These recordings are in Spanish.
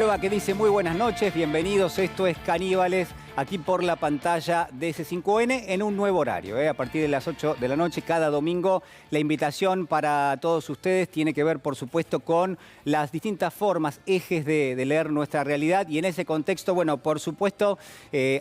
le va? ¿Qué dice? Muy buenas noches, bienvenidos. Esto es Caníbales, aquí por la pantalla de S5N en un nuevo horario. A partir de las 8 de la noche, cada domingo, la invitación para todos ustedes tiene que ver, por supuesto, con las distintas formas, ejes de leer nuestra realidad. Y en ese contexto, bueno, por supuesto,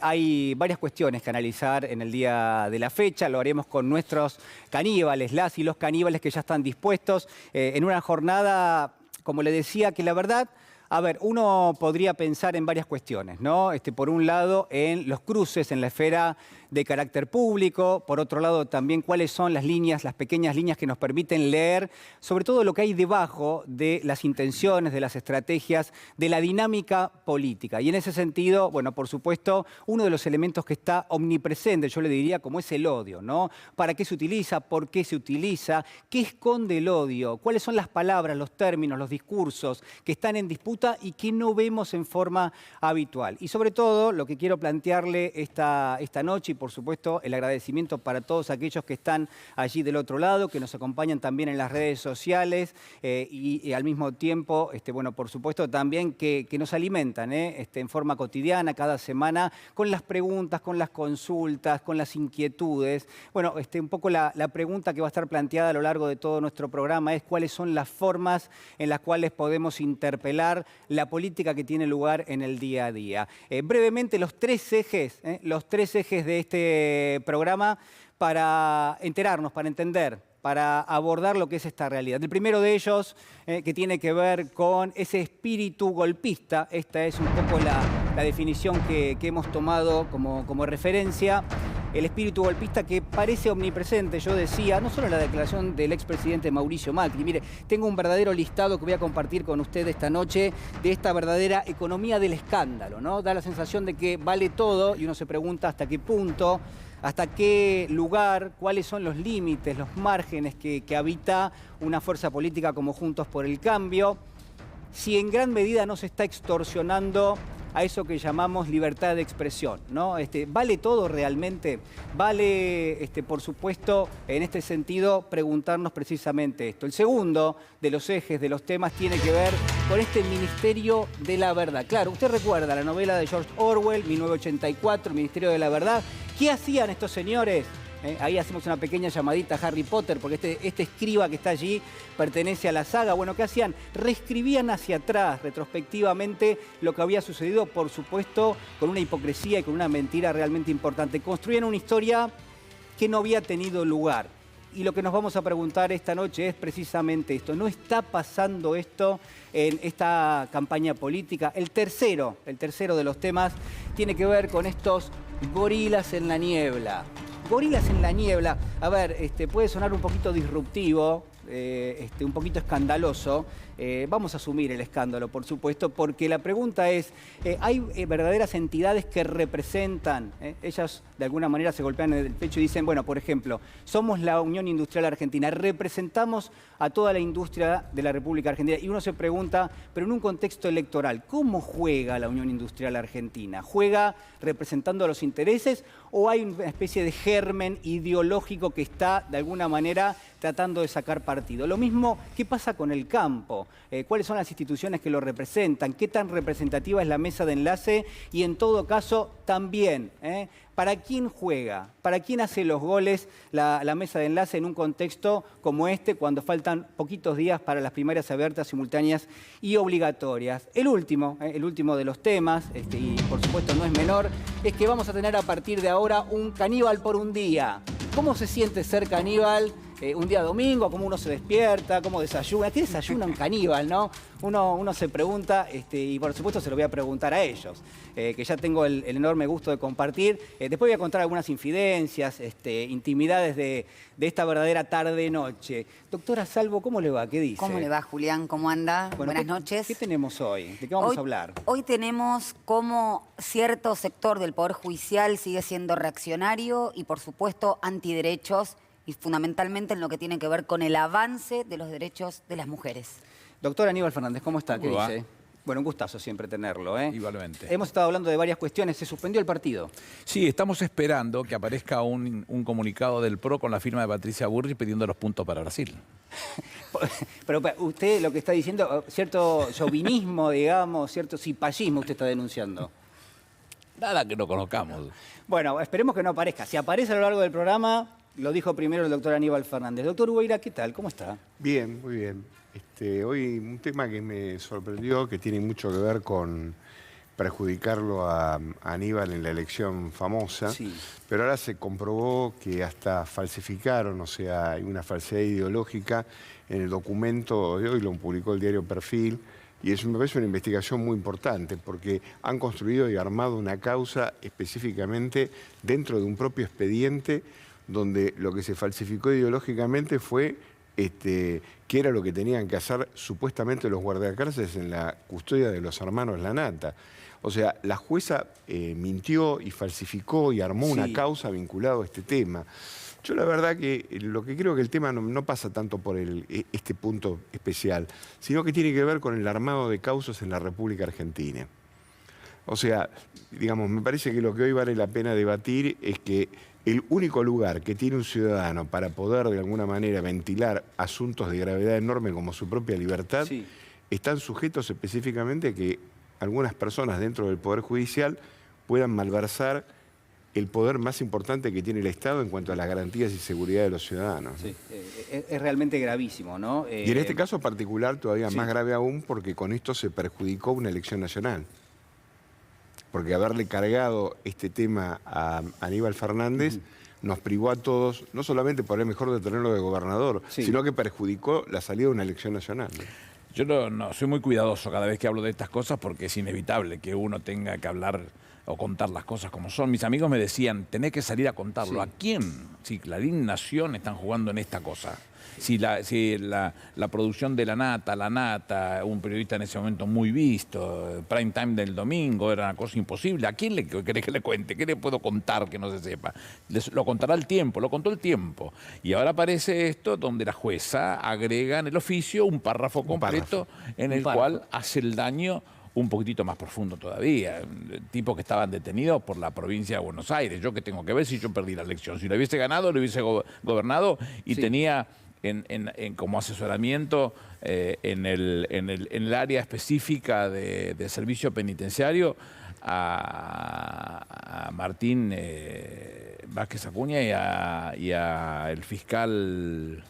hay varias cuestiones que analizar en el día de la fecha. Lo haremos con nuestros caníbales, las y los caníbales que ya están dispuestos en una jornada, como le decía, que la verdad... A ver, uno podría pensar en varias cuestiones, ¿no? Por un lado, en los cruces en la esfera de carácter público. Por otro lado, también cuáles son las líneas, las pequeñas líneas que nos permiten leer, sobre todo lo que hay debajo de las intenciones, de las estrategias, de la dinámica política. Y en ese sentido, bueno, por supuesto, uno de los elementos que está omnipresente, yo le diría, como es el odio, ¿no? ¿Para qué se utiliza? ¿Por qué se utiliza? ¿Qué esconde el odio? ¿Cuáles son las palabras, los términos, los discursos que están en disputa y que no vemos en forma habitual? Y sobre todo, lo que quiero plantearle esta noche, y por supuesto el agradecimiento para todos aquellos que están allí del otro lado, que nos acompañan también en las redes sociales y al mismo tiempo, bueno, por supuesto también que nos alimentan en forma cotidiana, cada semana, con las preguntas, con las consultas, con las inquietudes. Bueno, un poco la pregunta que va a estar planteada a lo largo de todo nuestro programa es cuáles son las formas en las cuales podemos interpelar la política que tiene lugar en el día a día. Brevemente, los tres ejes de este programa para enterarnos, para entender, para abordar lo que es esta realidad. El primero de ellos, que tiene que ver con ese espíritu golpista. Esta es un poco la definición que hemos tomado como referencia. El espíritu golpista que parece omnipresente, yo decía, no solo en la declaración del expresidente Mauricio Macri. Mire, tengo un verdadero listado que voy a compartir con usted esta noche de esta verdadera economía del escándalo, ¿no? Da la sensación de que vale todo y uno se pregunta hasta qué punto, hasta qué lugar, cuáles son los límites, los márgenes que habita una fuerza política como Juntos por el Cambio, si en gran medida no se está extorsionando a eso que llamamos libertad de expresión, ¿no? ¿Vale todo realmente? Vale, por supuesto, en este sentido, preguntarnos precisamente esto. El segundo de los ejes, de los temas, tiene que ver con este Ministerio de la Verdad. Claro, usted recuerda la novela de George Orwell, 1984, el Ministerio de la Verdad. ¿Qué hacían estos señores? Ahí hacemos una pequeña llamadita a Harry Potter, porque este escriba que está allí pertenece a la saga. Bueno, ¿qué hacían? Reescribían hacia atrás, retrospectivamente, lo que había sucedido, por supuesto, con una hipocresía y con una mentira realmente importante. Construían una historia que no había tenido lugar. Y lo que nos vamos a preguntar esta noche es precisamente esto. ¿No está pasando esto en esta campaña política? El tercero de los temas tiene que ver con estos gorilas en la niebla. Gorilas en la niebla, a ver, puede sonar un poquito disruptivo, un poquito escandaloso. Vamos a asumir el escándalo, por supuesto, porque la pregunta es, ¿hay verdaderas entidades que representan? Ellas de alguna manera se golpean en el pecho y dicen, bueno, por ejemplo, somos la Unión Industrial Argentina, representamos a toda la industria de la República Argentina. Y uno se pregunta, pero en un contexto electoral, ¿cómo juega la Unión Industrial Argentina? ¿Juega representando a los intereses o hay una especie de germen ideológico que está de alguna manera tratando de sacar partido? Lo mismo, ¿qué pasa con el campo? ¿Cuáles son las instituciones que lo representan? ¿Qué tan representativa es la mesa de enlace? Y en todo caso, también, ¿para quién juega? ¿Para quién hace los goles la mesa de enlace en un contexto como este, cuando faltan poquitos días para las primarias abiertas, simultáneas y obligatorias? El último de los temas, y por supuesto no es menor, es que vamos a tener a partir de ahora un caníbal por un día. ¿Cómo se siente ser caníbal? Un día domingo, cómo uno se despierta, cómo desayuna. ¿Qué desayuna un caníbal, no? Uno se pregunta, y por supuesto se lo voy a preguntar a ellos, que ya tengo el enorme gusto de compartir. Después voy a contar algunas infidencias, intimidades de esta verdadera tarde-noche. Doctora Salvo, ¿cómo le va? ¿Qué dice? ¿Cómo le va, Julián? ¿Cómo anda? Bueno, buenas noches. ¿Qué tenemos hoy? ¿De qué vamos a hablar? Hoy tenemos cómo cierto sector del Poder Judicial sigue siendo reaccionario y, por supuesto, antiderechos, y fundamentalmente en lo que tiene que ver con el avance de los derechos de las mujeres. Doctor Aníbal Fernández, ¿cómo está? ¿Qué dice? Bueno, un gustazo siempre tenerlo, ¿eh? Igualmente. Hemos estado hablando de varias cuestiones. Se suspendió el partido. Sí, estamos esperando que aparezca un comunicado del PRO con la firma de Patricia Burri pidiendo los puntos para Brasil. Pero usted lo que está diciendo, cierto chauvinismo, digamos, cierto cipallismo usted está denunciando. Nada que no conozcamos. Bueno, esperemos que no aparezca. Si aparece a lo largo del programa, lo dijo primero el doctor Aníbal Fernández. Doctor Ubeira, ¿qué tal? ¿Cómo está? Bien, muy bien. Hoy un tema que me sorprendió, que tiene mucho que ver con perjudicarlo a Aníbal en la elección famosa, Sí. pero ahora se comprobó que hasta falsificaron, o sea, hay una falsedad ideológica en el documento de hoy, lo publicó el diario Perfil, y es me parece una investigación muy importante, porque han construido y armado una causa específicamente dentro de un propio expediente, donde lo que se falsificó ideológicamente fue qué era lo que tenían que hacer supuestamente los guardacárceles en la custodia de los hermanos Lanata. O sea, la jueza mintió y falsificó y armó una causa vinculada a este tema. Yo la verdad que lo que creo que el tema no pasa tanto por este punto especial, sino que tiene que ver con el armado de causas en la República Argentina. O sea, digamos, me parece que lo que hoy vale la pena debatir es que el único lugar que tiene un ciudadano para poder de alguna manera ventilar asuntos de gravedad enorme como su propia libertad, están sujetos específicamente a que algunas personas dentro del Poder Judicial puedan malversar el poder más importante que tiene el Estado en cuanto a las garantías y seguridad de los ciudadanos. Sí. Es realmente gravísimo, ¿no? Y en este caso particular todavía más grave aún, porque con esto se perjudicó una elección nacional. Porque haberle cargado este tema a Aníbal Fernández nos privó a todos, no solamente por el mejor de tenerlo de gobernador, sino que perjudicó la salida de una elección nacional. Yo no soy muy cuidadoso cada vez que hablo de estas cosas porque es inevitable que uno tenga que hablar o contar las cosas como son. Mis amigos me decían, tenés que salir a contarlo. ¿A quién? Si Clarín, Nación están jugando en esta cosa. Si la producción de La Nata, un periodista en ese momento muy visto, prime time del domingo, era una cosa imposible. ¿A quién le querés que le cuente? ¿Qué le puedo contar que no se sepa? Lo contará el tiempo, lo contó el tiempo. Y ahora aparece esto donde la jueza agrega en el oficio un párrafo completo en el cual hace el daño un poquitito más profundo todavía. Tipos que estaban detenidos por la provincia de Buenos Aires. Yo qué tengo que ver si yo perdí la elección. Si lo hubiese ganado, lo hubiese gobernado y tenía como asesoramiento en el área específica de servicio penitenciario a Martín Vázquez Acuña y a el fiscal...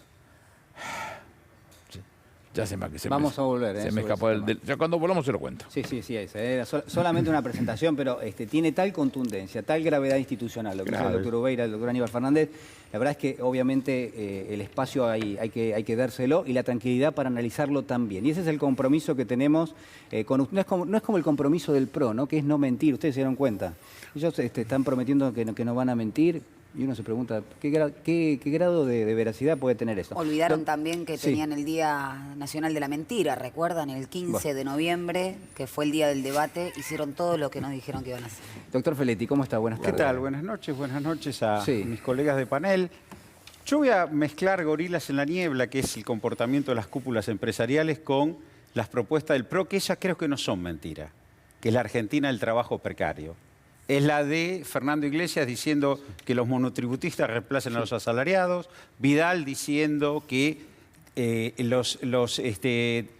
Ya se me Vamos a volver. Se me escapó ya cuando volvamos se lo cuento. Sí, era solamente una presentación, pero tiene tal contundencia, tal gravedad institucional, lo que dice el doctor Ubeira, el doctor Aníbal Fernández. La verdad es que obviamente el espacio hay que dárselo y la tranquilidad para analizarlo también. Y ese es el compromiso que tenemos. No es como el compromiso del PRO, ¿no? Que es no mentir, ustedes se dieron cuenta. Ellos están prometiendo que no van a mentir. Y uno se pregunta, ¿qué grado de veracidad puede tener eso? Olvidaron también que tenían el Día Nacional de la Mentira, ¿recuerdan? El 15 de noviembre, que fue el día del debate, hicieron todo lo que nos dijeron que iban a hacer. Doctor Feletti, ¿cómo está? Buenas tardes. ¿Qué tal? Buenas noches a mis colegas de panel. Yo voy a mezclar Gorilas en la Niebla, que es el comportamiento de las cúpulas empresariales, con las propuestas del PRO, que ellas creo que no son mentiras, que es la Argentina del trabajo precario. Es la de Fernando Iglesias diciendo que los monotributistas reemplacen a los asalariados, Vidal diciendo que los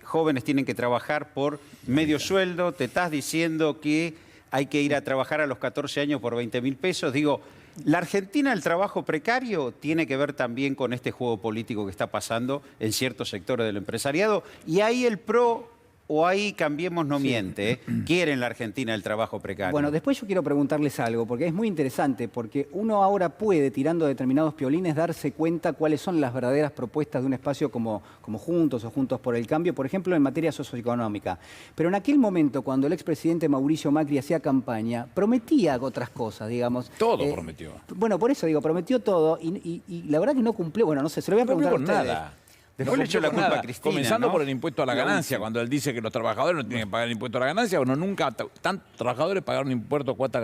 jóvenes tienen que trabajar por medio sueldo, Tetaz diciendo que hay que ir a trabajar a los 14 años por 20.000 pesos. Digo, la Argentina del trabajo precario tiene que ver también con este juego político que está pasando en ciertos sectores del empresariado, y ahí el PRO... O ahí Cambiemos no miente, quieren la Argentina el trabajo precario. Bueno, después yo quiero preguntarles algo, porque es muy interesante, porque uno ahora puede, tirando determinados piolines, darse cuenta cuáles son las verdaderas propuestas de un espacio como Juntos o Juntos por el Cambio, por ejemplo, en materia socioeconómica. Pero en aquel momento, cuando el expresidente Mauricio Macri hacía campaña, prometía otras cosas, digamos. Todo prometió. Bueno, por eso digo, prometió todo y la verdad que no cumplió. Bueno, no sé, se lo voy a preguntar a ustedes. Nada. Después le echó la culpa a Cristina, comenzando ¿no? por el impuesto a la ganancia, cuando él dice que los trabajadores no tienen que pagar el impuesto a la ganancia. Bueno, nunca tantos trabajadores pagaron impuesto cuarta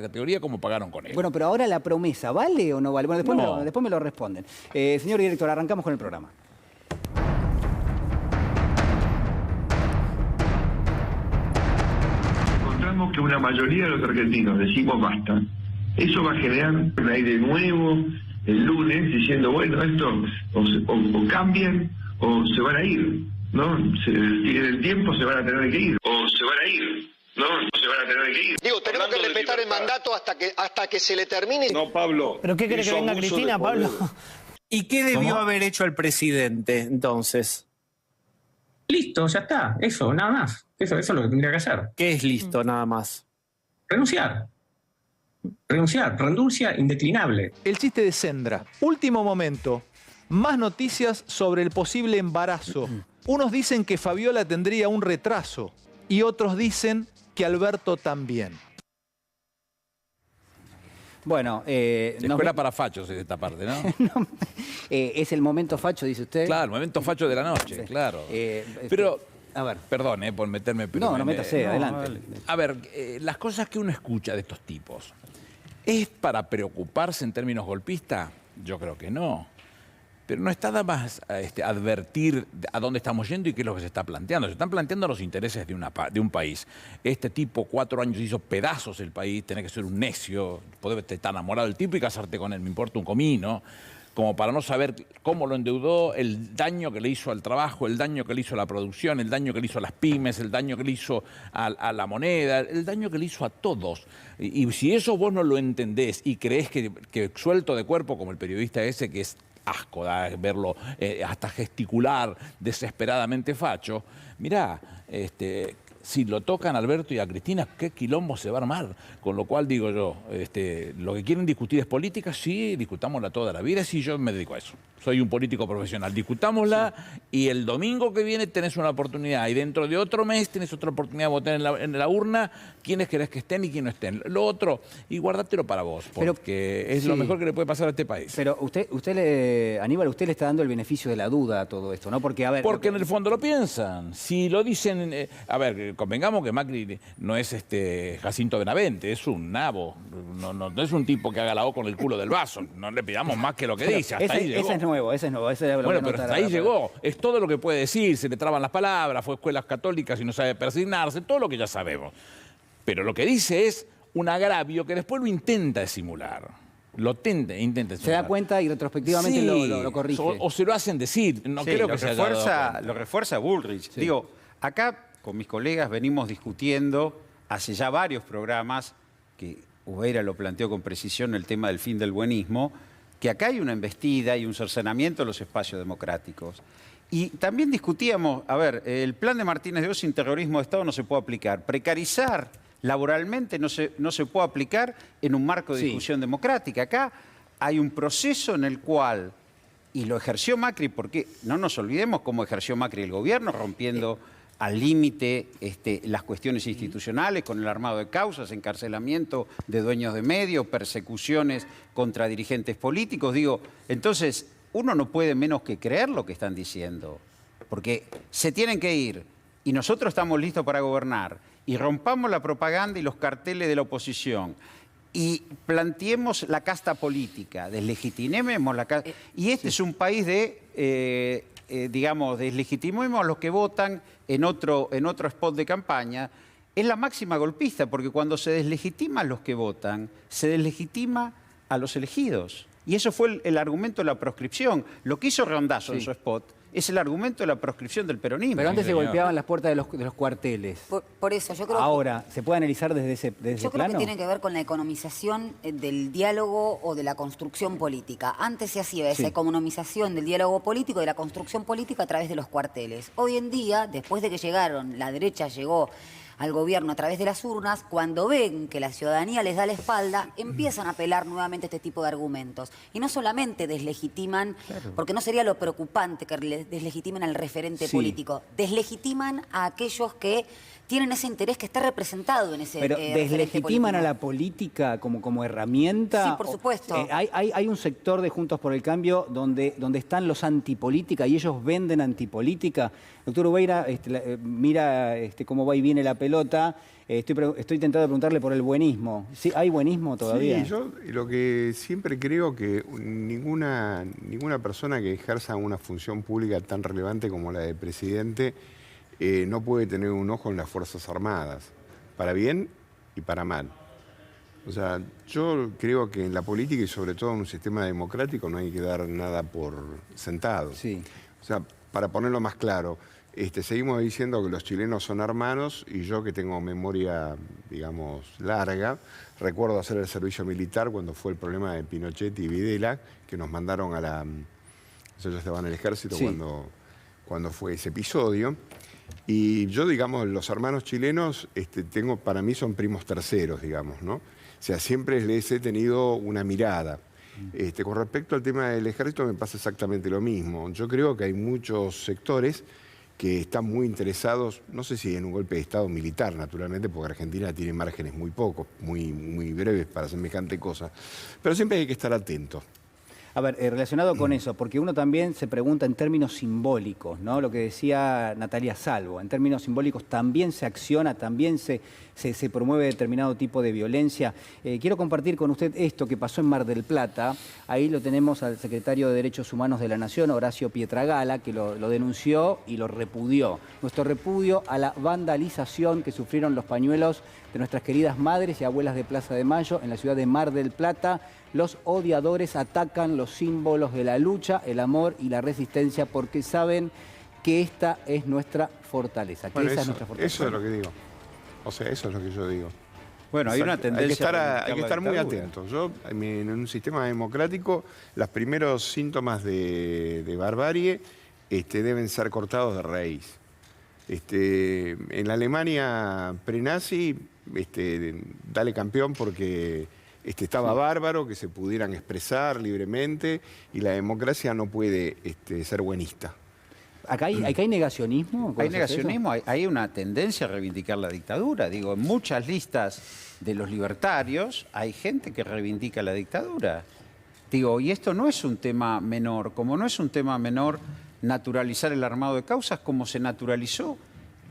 categoría como pagaron con él. Bueno, pero ahora la promesa, ¿vale o no vale? Bueno, después me lo responden. Señor director, arrancamos con el programa. que una mayoría de los argentinos decimos basta, eso va a generar un aire nuevo el lunes diciendo, bueno, esto o cambian o se van a ir, ¿no? En el tiempo se van a tener que ir, o se van a ir, ¿no? O se van a tener que ir. Digo, tenemos que respetar el mandato hasta que se le termine. No, Pablo. ¿Pero qué quiere que venga Cristina, Pablo? ¿Y qué debió haber hecho el presidente, entonces? Listo, ya está. Eso, nada más. Eso es lo que tendría que hacer. ¿Qué es listo, nada más? Renunciar. Renuncia indeclinable. El chiste de Sendra. Último momento. Más noticias sobre el posible embarazo. Unos dicen que Fabiola tendría un retraso y otros dicen que Alberto también. Bueno, escuela para fachos es esta parte, ¿no? es el momento facho, dice usted. Claro, el momento facho de la noche, Sí. claro. Pero, a ver. perdón, por meterme... Pero No métase, adelante. A ver, las cosas que uno escucha de estos tipos, ¿es para preocuparse en términos golpistas? Yo creo que no. Pero no está nada más advertir a dónde estamos yendo y qué es lo que se está planteando. Se están planteando los intereses de un país. Este tipo, 4 años hizo pedazos el país, tenés que ser un necio, podés estar enamorado del tipo y casarte con él, me importa un comino, como para no saber cómo lo endeudó, el daño que le hizo al trabajo, el daño que le hizo a la producción, el daño que le hizo a las pymes, el daño que le hizo a la moneda, el daño que le hizo a todos. Y si eso vos no lo entendés y creés que suelto de cuerpo, como el periodista ese, que es asco verlo hasta gesticular desesperadamente facho, mirá, si lo tocan a Alberto y a Cristina, qué quilombo se va a armar. Con lo cual digo yo, lo que quieren discutir es política, sí, discutámosla toda la vida, sí, yo me dedico a eso. Soy un político profesional, discutámosla y el domingo que viene tenés una oportunidad y dentro de otro mes tenés otra oportunidad de votar en la urna quiénes querés que estén y quiénes no estén. Lo otro, y guardátelo para vos, porque es lo mejor que le puede pasar a este país. Pero Aníbal, usted le está dando el beneficio de la duda a todo esto, ¿no? Porque, a ver... Porque en el fondo lo piensan. Si lo dicen... a ver, convengamos que Macri no es Jacinto Benavente, es un nabo. No es un tipo que haga la O con el culo del vaso. No le pidamos más que lo que dice. Hasta ahí llegó. Ese es nuevo. Bueno, pero hasta ahí llegó. Es todo lo que puede decir. Se le traban las palabras, fue a escuelas católicas y no sabe persignarse, todo lo que ya sabemos. Pero lo que dice es un agravio que después lo intenta disimular. Lo intenta disimular. Se da cuenta y retrospectivamente sí, lo corrige. O se lo hacen decir. No creo que lo refuerza Bullrich. Sí. Digo, acá con mis colegas venimos discutiendo hace ya varios programas, que Ubeira lo planteó con precisión, el tema del fin del buenismo, que acá hay una embestida y un cercenamiento de los espacios democráticos. Y también discutíamos, a ver, el plan de Martínez de Oz sin terrorismo de Estado no se puede aplicar. Precarizar laboralmente no se puede aplicar en un marco de discusión democrática. Acá hay un proceso en el cual, y lo ejerció Macri, porque no nos olvidemos cómo ejerció Macri el gobierno, rompiendo al límite las cuestiones institucionales, con el armado de causas, encarcelamiento de dueños de medios, persecuciones contra dirigentes políticos. Digo, entonces, uno no puede menos que creer lo que están diciendo, porque se tienen que ir y nosotros estamos listos para gobernar y rompamos la propaganda y los carteles de la oposición y planteemos la casta política, deslegitimemos la casta. Y es un país de... digamos, deslegitimemos a los que votan en otro spot de campaña, es la máxima golpista, porque cuando se deslegitima a los que votan, se deslegitima a los elegidos. Y eso fue el argumento de la proscripción. Lo que hizo Randazzo en su spot es el argumento de la proscripción del peronismo. Pero antes se golpeaban las puertas de los cuarteles. Por eso, yo creo Ahora, ¿se puede analizar desde ese plano? Yo creo que tiene que ver con la economización del diálogo o de la construcción política. Antes se hacía esa economización del diálogo político, de la construcción política a través de los cuarteles. Hoy en día, después de que la derecha llegó al gobierno a través de las urnas, cuando ven que la ciudadanía les da la espalda, empiezan a apelar nuevamente a este tipo de argumentos. Y no solamente deslegitiman, porque no sería lo preocupante que deslegitimen al referente político, deslegitiman a aquellos que tienen ese interés que está representado en ese Pero deslegitiman a la política como herramienta. Sí, por supuesto. Hay un sector de Juntos por el Cambio donde están los antipolítica y ellos venden antipolítica. Doctor Ubeira, mira cómo va y viene la pelota. Estoy tentado de preguntarle por el buenismo. ¿Sí, ¿hay buenismo todavía? Sí, yo lo que siempre creo que ninguna persona que ejerza una función pública tan relevante como la de presidente no puede tener un ojo en las Fuerzas Armadas, para bien y para mal. O sea, yo creo que en la política y sobre todo en un sistema democrático no hay que dar nada por sentado. Sí. O sea, para ponerlo más claro, seguimos diciendo que los chilenos son hermanos y yo que tengo memoria, digamos, larga, recuerdo hacer el servicio militar cuando fue el problema de Pinochet y Videla, que nos mandaron a la... Yo estaba en el ejército Sí. cuando fue ese episodio. Y yo, digamos, los hermanos chilenos, para mí son primos terceros, digamos, ¿no? O sea, siempre les he tenido una mirada. Con respecto al tema del ejército me pasa exactamente lo mismo. Yo creo que hay muchos sectores que están muy interesados, no sé si en un golpe de Estado militar, naturalmente, porque Argentina tiene márgenes muy pocos, muy breves para semejante cosa, pero siempre hay que estar atento. A ver, relacionado con eso, porque uno también se pregunta en términos simbólicos, ¿no? Lo que decía Natalia Salvo, en términos simbólicos también se acciona, también se promueve determinado tipo de violencia. Quiero compartir con usted esto que pasó en Mar del Plata. Ahí lo tenemos al secretario de Derechos Humanos de la Nación, Horacio Pietragala, que lo denunció y lo repudió. Nuestro repudio a la vandalización que sufrieron los pañuelos de nuestras queridas madres y abuelas de Plaza de Mayo en la ciudad de Mar del Plata. Los odiadores atacan los símbolos de la lucha, el amor y la resistencia porque saben que esta es nuestra fortaleza. Bueno, eso es lo que digo. O sea, eso es lo que yo digo. Bueno, hay una tendencia. Hay que estar muy atentos. Yo, en un sistema democrático, los primeros síntomas de barbarie deben ser cortados de raíz. En la Alemania prenazi, dale campeón porque estaba bárbaro, que se pudieran expresar libremente y la democracia no puede ser buenista. ¿Acá hay negacionismo? Hay negacionismo, hay una tendencia a reivindicar la dictadura. Digo, en muchas listas de los libertarios hay gente que reivindica la dictadura. Digo, y esto no es un tema menor, como no es un tema menor naturalizar el armado de causas, como se naturalizó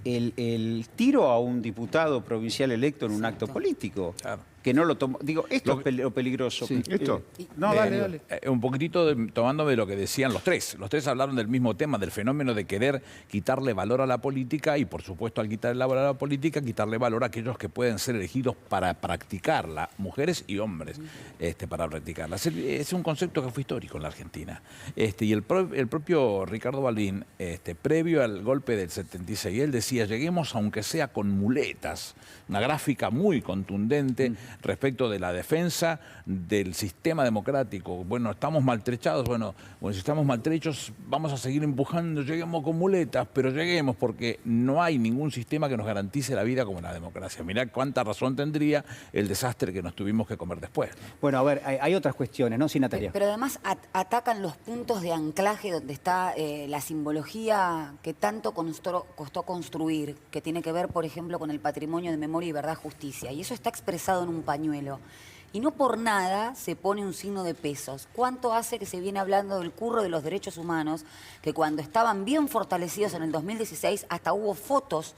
el tiro a un diputado provincial electo en un acto político. Claro. Que no lo tomó. Digo, esto es lo peligroso. Sí. ¿Esto? No, dale. Un poquitito tomándome de lo que decían los tres. Los tres hablaron del mismo tema, del fenómeno de querer quitarle valor a la política y, por supuesto, al quitarle valor a la política, quitarle valor a aquellos que pueden ser elegidos para practicarla, mujeres y hombres, para practicarla. Es un concepto que fue histórico en la Argentina. Y el propio Ricardo Balbín, previo al golpe del 76, él decía, lleguemos aunque sea con muletas. Una gráfica muy contundente respecto de la defensa del sistema democrático. Bueno, estamos maltrechados, bueno, si estamos maltrechos vamos a seguir empujando, lleguemos con muletas, pero lleguemos porque no hay ningún sistema que nos garantice la vida como la democracia. Mirá cuánta razón tendría el desastre que nos tuvimos que comer después, ¿no? Bueno, a ver, hay otras cuestiones, ¿no? Sí, Natalia. Pero además atacan los puntos de anclaje donde está la simbología que tanto costó construir, que tiene que ver, por ejemplo, con el patrimonio de memoria y verdad, justicia. Y eso está expresado en un pañuelo. Y no por nada se pone un signo de pesos. ¿Cuánto hace que se viene hablando del curro de los derechos humanos? Que cuando estaban bien fortalecidos en el 2016, hasta hubo fotos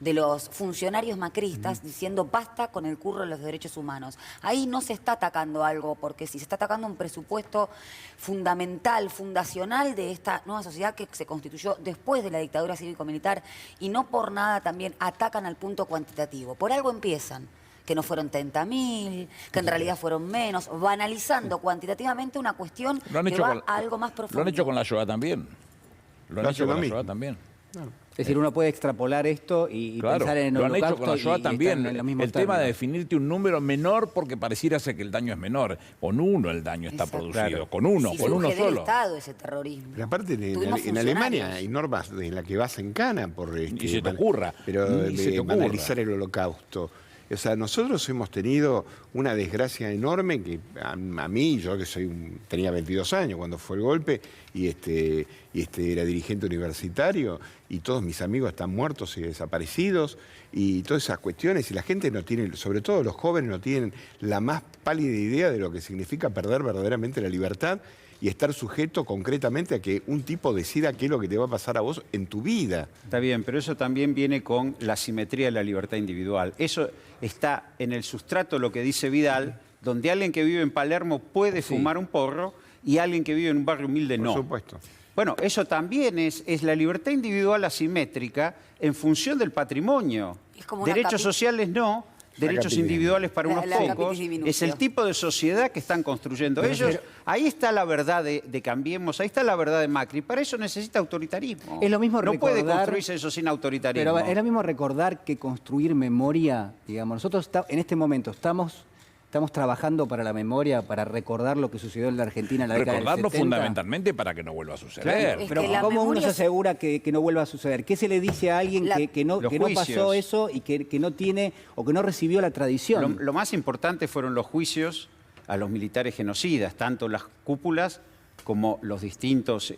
de los funcionarios macristas diciendo basta con el curro de los derechos humanos. Ahí no se está atacando algo, porque si se está atacando un presupuesto fundamental, fundacional de esta nueva sociedad que se constituyó después de la dictadura cívico-militar, y no por nada también atacan al punto cuantitativo. Por algo empiezan. Que no fueron 30.000, que en realidad fueron menos, banalizando cuantitativamente una cuestión que va a algo más profundo. Lo han hecho con la Shoah también. Lo han hecho con la Shoah también. Claro. Es decir, uno puede extrapolar esto y pensar en el lo han hecho holocausto con la Shoah y también. en los mismos El tema de términos. definirte un número menor porque pareciera ser que el daño es menor. Con uno el daño está Exacto. producido. Claro. Con uno, Si con uno surge del solo. Estado ese terrorismo. Pero aparte, Tuvimos en Alemania funcionarios. hay normas en las que vas en cana por Ni se te ocurra. pero Ni se te ocurra. banalizar el holocausto. O sea, nosotros hemos tenido una desgracia enorme que a mí, yo que tenía 22 años cuando fue el golpe y era dirigente universitario y todos mis amigos están muertos y desaparecidos y todas esas cuestiones y la gente no tiene, sobre todo los jóvenes no tienen la más pálida idea de lo que significa perder verdaderamente la libertad y estar sujeto concretamente a que un tipo decida qué es lo que te va a pasar a vos en tu vida. Está bien, pero eso también viene con la simetría de la libertad individual. Eso está en el sustrato, lo que dice Vidal, donde alguien que vive en Palermo puede fumar un porro y alguien que vive en un barrio humilde no. Por supuesto. Bueno, eso también es la libertad individual asimétrica en función del patrimonio. Es como una Derechos sociales no, derechos individuales para unos pocos, es el tipo de sociedad que están construyendo ellos. Ahí está la verdad de Cambiemos, ahí está la verdad de Macri. Para eso necesita autoritarismo. Es lo mismo no recordar, puede construirse eso sin autoritarismo. Pero es lo mismo recordar que construir memoria, digamos. Nosotros en este momento estamos trabajando para la memoria, para recordar lo que sucedió en la Argentina en la década del 70. Recordarlo fundamentalmente para que no vuelva a suceder. Claro, pero ¿cómo uno se asegura que no vuelva a suceder? ¿Qué se le dice a alguien que no pasó eso y que no tiene o que no recibió la tradición? Lo más importante fueron los juicios a los militares genocidas, tanto las cúpulas como los distintos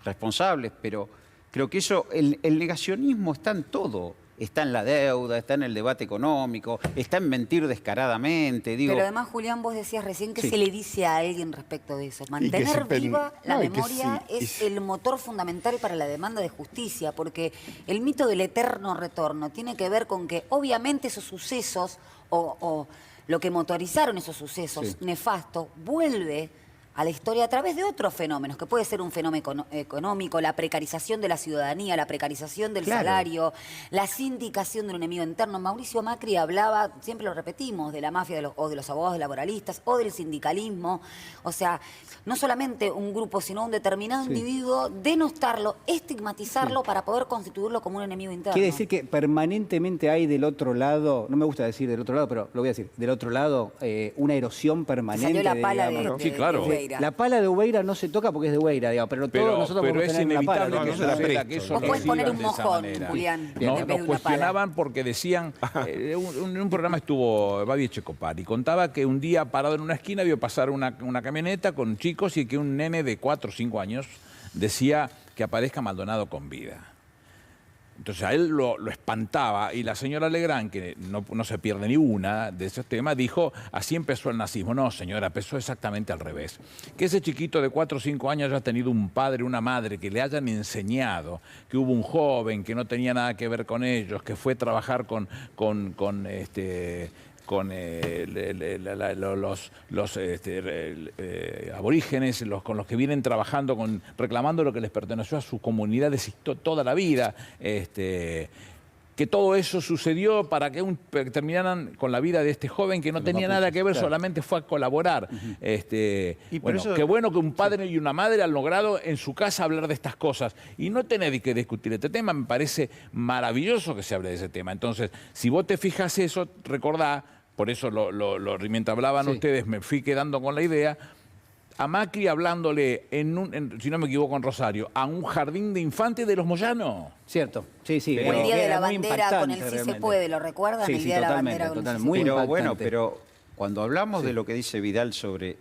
responsables. Pero creo que eso, el negacionismo está en todo. Está en la deuda, está en el debate económico, está en mentir descaradamente. Pero además, Julián, vos decías recién que se le dice a alguien respecto de eso. Mantener viva la memoria es el motor fundamental para la demanda de justicia, porque el mito del eterno retorno tiene que ver con que obviamente esos sucesos o lo que motorizaron esos sucesos nefastos vuelve a la historia a través de otros fenómenos, que puede ser un fenómeno económico, la precarización de la ciudadanía, la precarización del salario, la sindicación de un enemigo interno. Mauricio Macri hablaba, siempre lo repetimos, de la mafia o de los abogados laboralistas o del sindicalismo. O sea, no solamente un grupo, sino un determinado individuo, denostarlo, estigmatizarlo para poder constituirlo como un enemigo interno. Quiere decir que permanentemente hay del otro lado, no me gusta decir del otro lado, pero lo voy a decir, del otro lado, una erosión permanente. Salió la pala de La pala de Ubeira no se toca porque es de Ubeira, digamos, pero todos nosotros podemos tener una pala. Pero es inevitable que eso vos podés poner un mojón, Julián. Nos cuestionaban porque decían, en un programa estuvo Babi Echecopar y contaba que un día parado en una esquina vio pasar una camioneta con chicos y que un nene de 4 o 5 años decía que aparezca Maldonado con vida. Entonces a él lo espantaba y la señora Legrand, que no se pierde ni una de esos temas, dijo, así empezó el nazismo. No, señora, empezó exactamente al revés. Que ese chiquito de 4 o 5 años haya tenido un padre, una madre, que le hayan enseñado que hubo un joven que no tenía nada que ver con ellos, que fue a trabajar con los aborígenes, con los que vienen trabajando, reclamando lo que les perteneció a sus comunidades toda la vida, que todo eso sucedió para que terminaran con la vida de este joven que no tenía nada que ver, solamente fue a colaborar. Qué bueno que un padre y una madre han logrado en su casa hablar de estas cosas y no tener que discutir este tema. Me parece maravilloso que se hable de ese tema. Entonces, si vos te fijas eso, recordá, por eso mientras hablaban ustedes me fui quedando con la idea, a Macri hablándole, si no me equivoco, en Rosario, a un jardín de infantes de los Moyano. Cierto, sí. O el Día de la Bandera con el Sí se puede, ¿lo recuerdan? Sí, el Día de la Bandera con el Sí se puede. Pero cuando hablamos de lo que dice Vidal sobre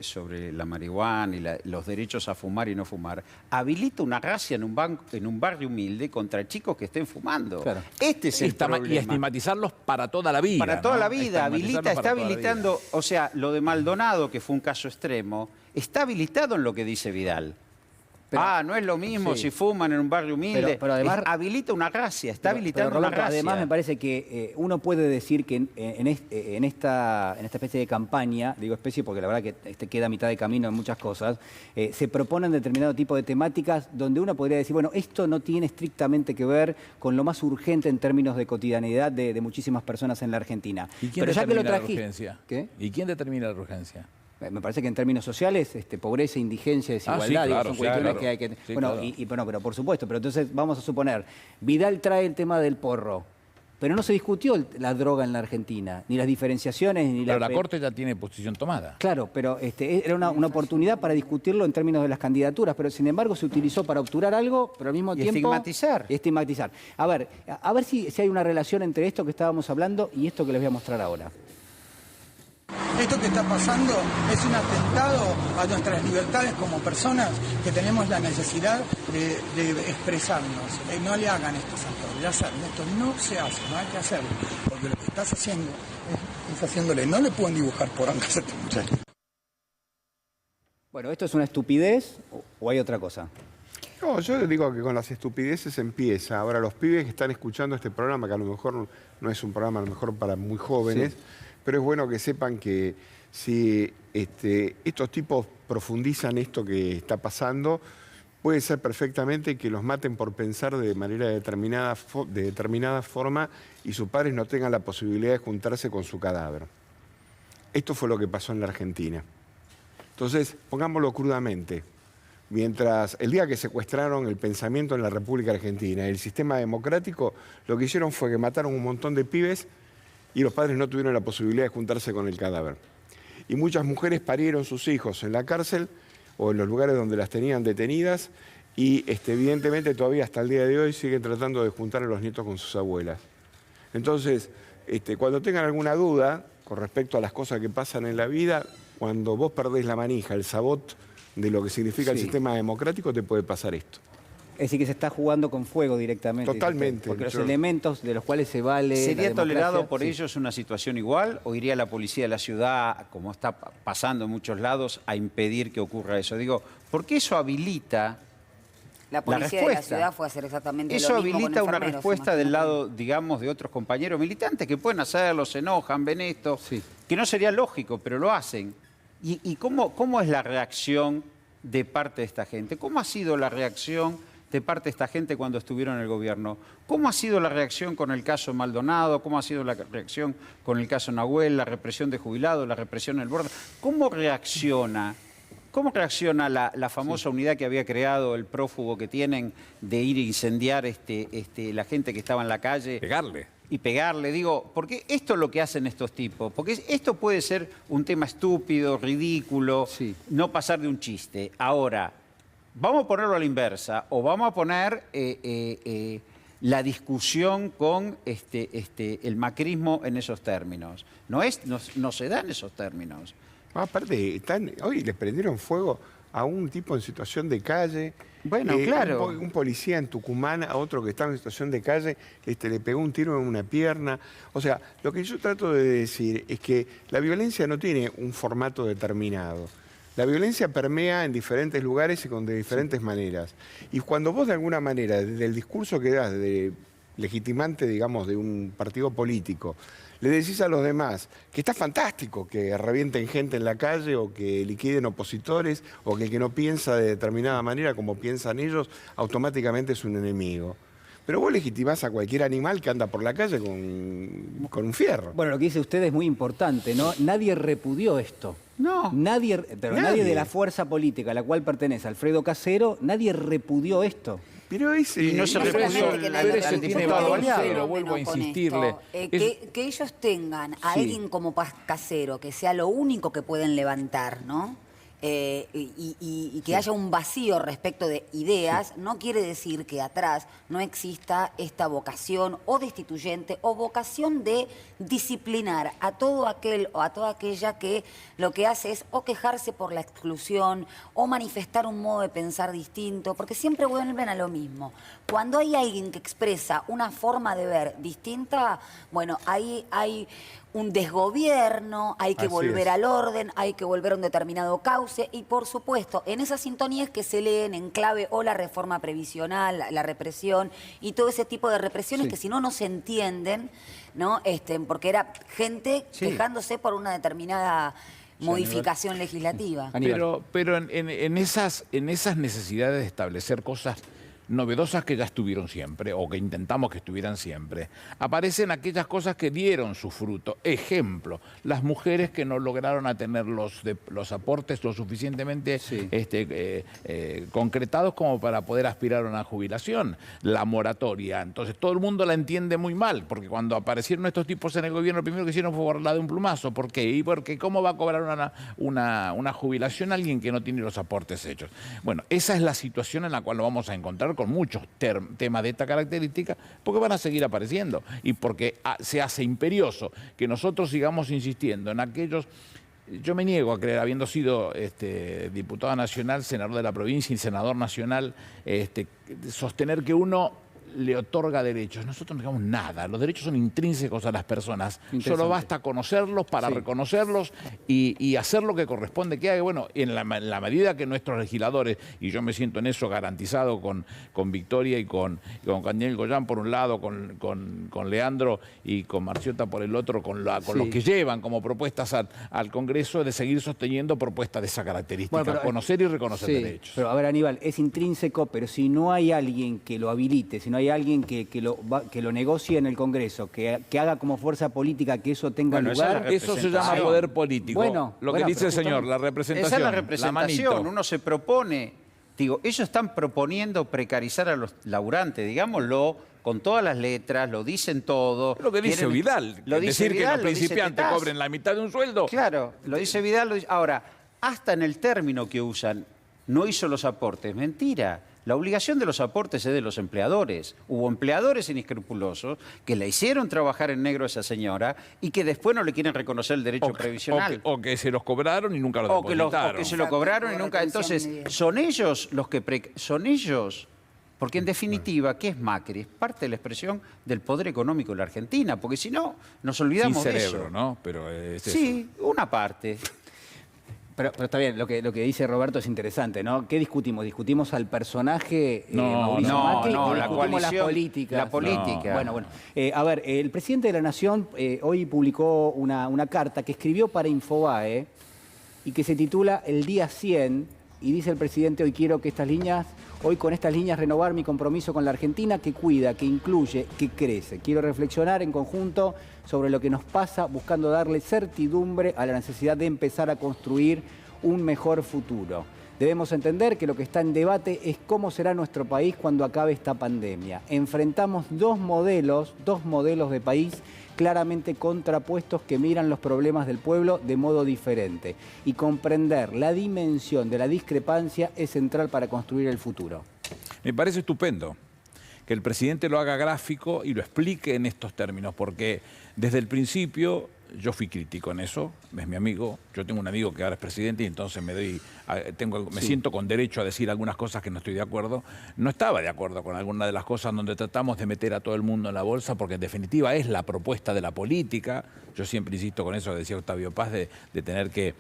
la marihuana y los derechos a fumar y no fumar, habilita una racia en un barrio humilde contra chicos que estén fumando. Claro. Este es el problema. Y estigmatizarlos para toda la vida. Para toda la vida. Está habilitando, o sea, lo de Maldonado, que fue un caso extremo, está habilitado en lo que dice Vidal. No es lo mismo si fuman en un barrio humilde. Pero además habilita una gracia, está habilitando una gracia. Además me parece que uno puede decir que en esta especie de campaña, digo especie porque la verdad que queda a mitad de camino en muchas cosas, se proponen determinado tipo de temáticas donde uno podría decir, bueno, esto no tiene estrictamente que ver con lo más urgente en términos de cotidianidad de muchísimas personas en la Argentina. ¿Y quién determina la urgencia? ¿Qué? ¿Y quién determina la urgencia? Me parece que en términos sociales, pobreza, indigencia, desigualdad, son cuestiones que hay que... pero por supuesto, pero entonces vamos a suponer, Vidal trae el tema del porro, pero no se discutió la droga en la Argentina, ni las diferenciaciones, ni Pero la Corte ya tiene posición tomada. Claro, pero era una oportunidad para discutirlo en términos de las candidaturas, pero sin embargo se utilizó para obturar algo, pero al mismo tiempo... Estigmatizar. A ver si hay una relación entre esto que estábamos hablando y esto que les voy a mostrar ahora. Esto que está pasando es un atentado a nuestras libertades como personas que tenemos la necesidad de expresarnos. No le hagan estos actores, ya saben, esto no se hace, no hay que hacerlo, porque lo que estás haciendo es haciéndole, no le pueden dibujar por ancas a este muchacho. Bueno, ¿esto es una estupidez o hay otra cosa? No, yo digo que con las estupideces empieza. Ahora, los pibes que están escuchando este programa, que a lo mejor no es un programa a lo mejor para muy jóvenes, pero es bueno que sepan que si estos tipos profundizan esto que está pasando, puede ser perfectamente que los maten por pensar de manera determinada forma y sus padres no tengan la posibilidad de juntarse con su cadáver. Esto fue lo que pasó en la Argentina. Entonces, pongámoslo crudamente. Mientras el día que secuestraron el pensamiento en la República Argentina, el sistema democrático, lo que hicieron fue que mataron un montón de pibes y los padres no tuvieron la posibilidad de juntarse con el cadáver. Y muchas mujeres parieron sus hijos en la cárcel o en los lugares donde las tenían detenidas y evidentemente todavía hasta el día de hoy siguen tratando de juntar a los nietos con sus abuelas. Entonces, cuando tengan alguna duda con respecto a las cosas que pasan en la vida, cuando vos perdés la manija, el sabot de lo que significa el sistema democrático, te puede pasar esto. Es decir, que se está jugando con fuego directamente. Totalmente. Porque los elementos de los cuales se vale. ¿Sería tolerado por ellos una situación igual o iría la policía de la ciudad, como está pasando en muchos lados, a impedir que ocurra eso? Digo, porque eso habilita la policía de la ciudad fue a hacer exactamente lo mismo. Eso habilita una respuesta del lado, digamos, de otros compañeros militantes que pueden hacerlo, se enojan, ven esto, que no sería lógico, pero lo hacen. ¿Y cómo es la reacción de parte de esta gente? ¿Cómo ha sido la reacción de parte de esta gente cuando estuvieron en el gobierno? ¿Cómo ha sido la reacción con el caso Maldonado? ¿Cómo ha sido la reacción con el caso Nahuel, la represión de jubilados, la represión en el borde? ¿Cómo reacciona la famosa unidad que había creado el prófugo que tienen de ir a incendiar la gente que estaba en la calle? Pegarle, digo, porque esto es lo que hacen estos tipos, porque esto puede ser un tema estúpido, ridículo, no pasar de un chiste. Ahora, vamos a ponerlo a la inversa, o vamos a poner la discusión con el macrismo en esos términos. No se da en esos términos. Aparte, hoy les prendieron fuego a un tipo en situación de calle. Bueno, claro. Un policía en Tucumán, a otro que estaba en situación de calle, le pegó un tiro en una pierna. O sea, lo que yo trato de decir es que la violencia no tiene un formato determinado. La violencia permea en diferentes lugares y de diferentes maneras. Y cuando vos de alguna manera, desde el discurso que das, de legitimante, digamos, de un partido político, le decís a los demás que está fantástico que revienten gente en la calle o que liquiden opositores o que el que no piensa de determinada manera como piensan ellos, automáticamente es un enemigo. Pero vos legitimás a cualquier animal que anda por la calle con un fierro. Bueno, lo que dice usted es muy importante, ¿no? Nadie repudió esto. No. Nadie de la fuerza política a la cual pertenece Alfredo Casero, nadie repudió esto. Pero y no se repuso el diputado Casero, vuelvo a insistirle. Que ellos tengan a alguien como Casero, que sea lo único que pueden levantar, ¿no? Y que haya un vacío respecto de ideas, no quiere decir que atrás no exista esta vocación o destituyente o vocación de disciplinar a todo aquel o a toda aquella que lo que hace es o quejarse por la exclusión o manifestar un modo de pensar distinto, porque siempre vuelven a lo mismo. Cuando hay alguien que expresa una forma de ver distinta, bueno, ahí hay un desgobierno, hay que volver al orden, hay que volver a un determinado cauce y, por supuesto, en esas sintonías que se leen en clave o la reforma previsional, la represión y todo ese tipo de represiones que si no, no se entienden, ¿no? Porque era gente quejándose por una determinada modificación legislativa. Pero en esas necesidades de establecer cosas novedosas que ya estuvieron siempre o que intentamos que estuvieran siempre, aparecen aquellas cosas que dieron su fruto. Ejemplo, las mujeres que no lograron tener los aportes lo suficientemente concretados como para poder aspirar a una jubilación. La moratoria. Entonces todo el mundo la entiende muy mal, porque cuando aparecieron estos tipos en el gobierno, lo primero que hicieron fue borrarla de un plumazo. ¿Por qué? Y porque ¿cómo va a cobrar una jubilación alguien que no tiene los aportes hechos? Bueno, esa es la situación en la cual lo vamos a encontrar con muchos temas de esta característica, porque van a seguir apareciendo y porque se hace imperioso que nosotros sigamos insistiendo en aquellos. Yo me niego a creer, habiendo sido diputado nacional, senador de la provincia y senador nacional, sostener que uno le otorga derechos. Nosotros no digamos nada. Los derechos son intrínsecos a las personas. Solo basta conocerlos para reconocerlos y hacer lo que corresponde que haga. Bueno, en la medida que nuestros legisladores, y yo me siento en eso garantizado con Victoria y con Daniel Goyán por un lado, con Leandro y con Marciota por el otro, con los que llevan como propuestas al Congreso, de seguir sosteniendo propuestas de esa característica, conocer y reconocer derechos. Pero a ver, Aníbal, es intrínseco, pero si no hay alguien que lo habilite, si no hay alguien que lo negocie en el Congreso, que haga como fuerza política que eso tenga lugar... Eso se llama poder político. Lo que dice el señor, la representación. Esa es la representación, uno se propone... Digo, ellos están proponiendo precarizar a los laburantes, digámoslo, con todas las letras, lo dicen todo. Lo que dice Vidal, decir que los principiantes cobren la mitad de un sueldo. Claro, lo dice Vidal. Ahora, hasta en el término que usan, no hizo los aportes. Mentira. La obligación de los aportes es de los empleadores. Hubo empleadores inescrupulosos que la hicieron trabajar en negro a esa señora y que después no le quieren reconocer el derecho previsional. O que se los cobraron y nunca lo depositaron. O que se lo cobraron y nunca... Entonces, son ellos los que... Son ellos... Porque en definitiva, ¿qué es Macri? Es parte de la expresión del poder económico de la Argentina. Porque si no, nos olvidamos de eso. Sin cerebro, ¿no? Pero sí, una parte... Pero está bien, lo que dice Roberto es interesante, ¿no? ¿Qué discutimos? ¿Discutimos al personaje Mauricio Macri o discutimos las políticas? La política. Bueno. A ver, el presidente de la Nación hoy publicó una carta que escribió para Infobae y que se titula El Día 100, y dice el presidente: hoy con estas líneas renovar mi compromiso con la Argentina, que cuida, que incluye, que crece. Quiero reflexionar en conjunto sobre lo que nos pasa, buscando darle certidumbre a la necesidad de empezar a construir un mejor futuro. Debemos entender que lo que está en debate es cómo será nuestro país cuando acabe esta pandemia. Enfrentamos dos modelos de país claramente contrapuestos que miran los problemas del pueblo de modo diferente. Y comprender la dimensión de la discrepancia es central para construir el futuro. Me parece estupendo que el presidente lo haga gráfico y lo explique en estos términos, porque desde el principio yo fui crítico en eso, es mi amigo, yo tengo un amigo que ahora es presidente y entonces me siento con derecho a decir algunas cosas que no estoy de acuerdo. No estaba de acuerdo con alguna de las cosas donde tratamos de meter a todo el mundo en la bolsa, porque en definitiva es la propuesta de la política. Yo siempre insisto con eso que decía Octavio Paz, de tener que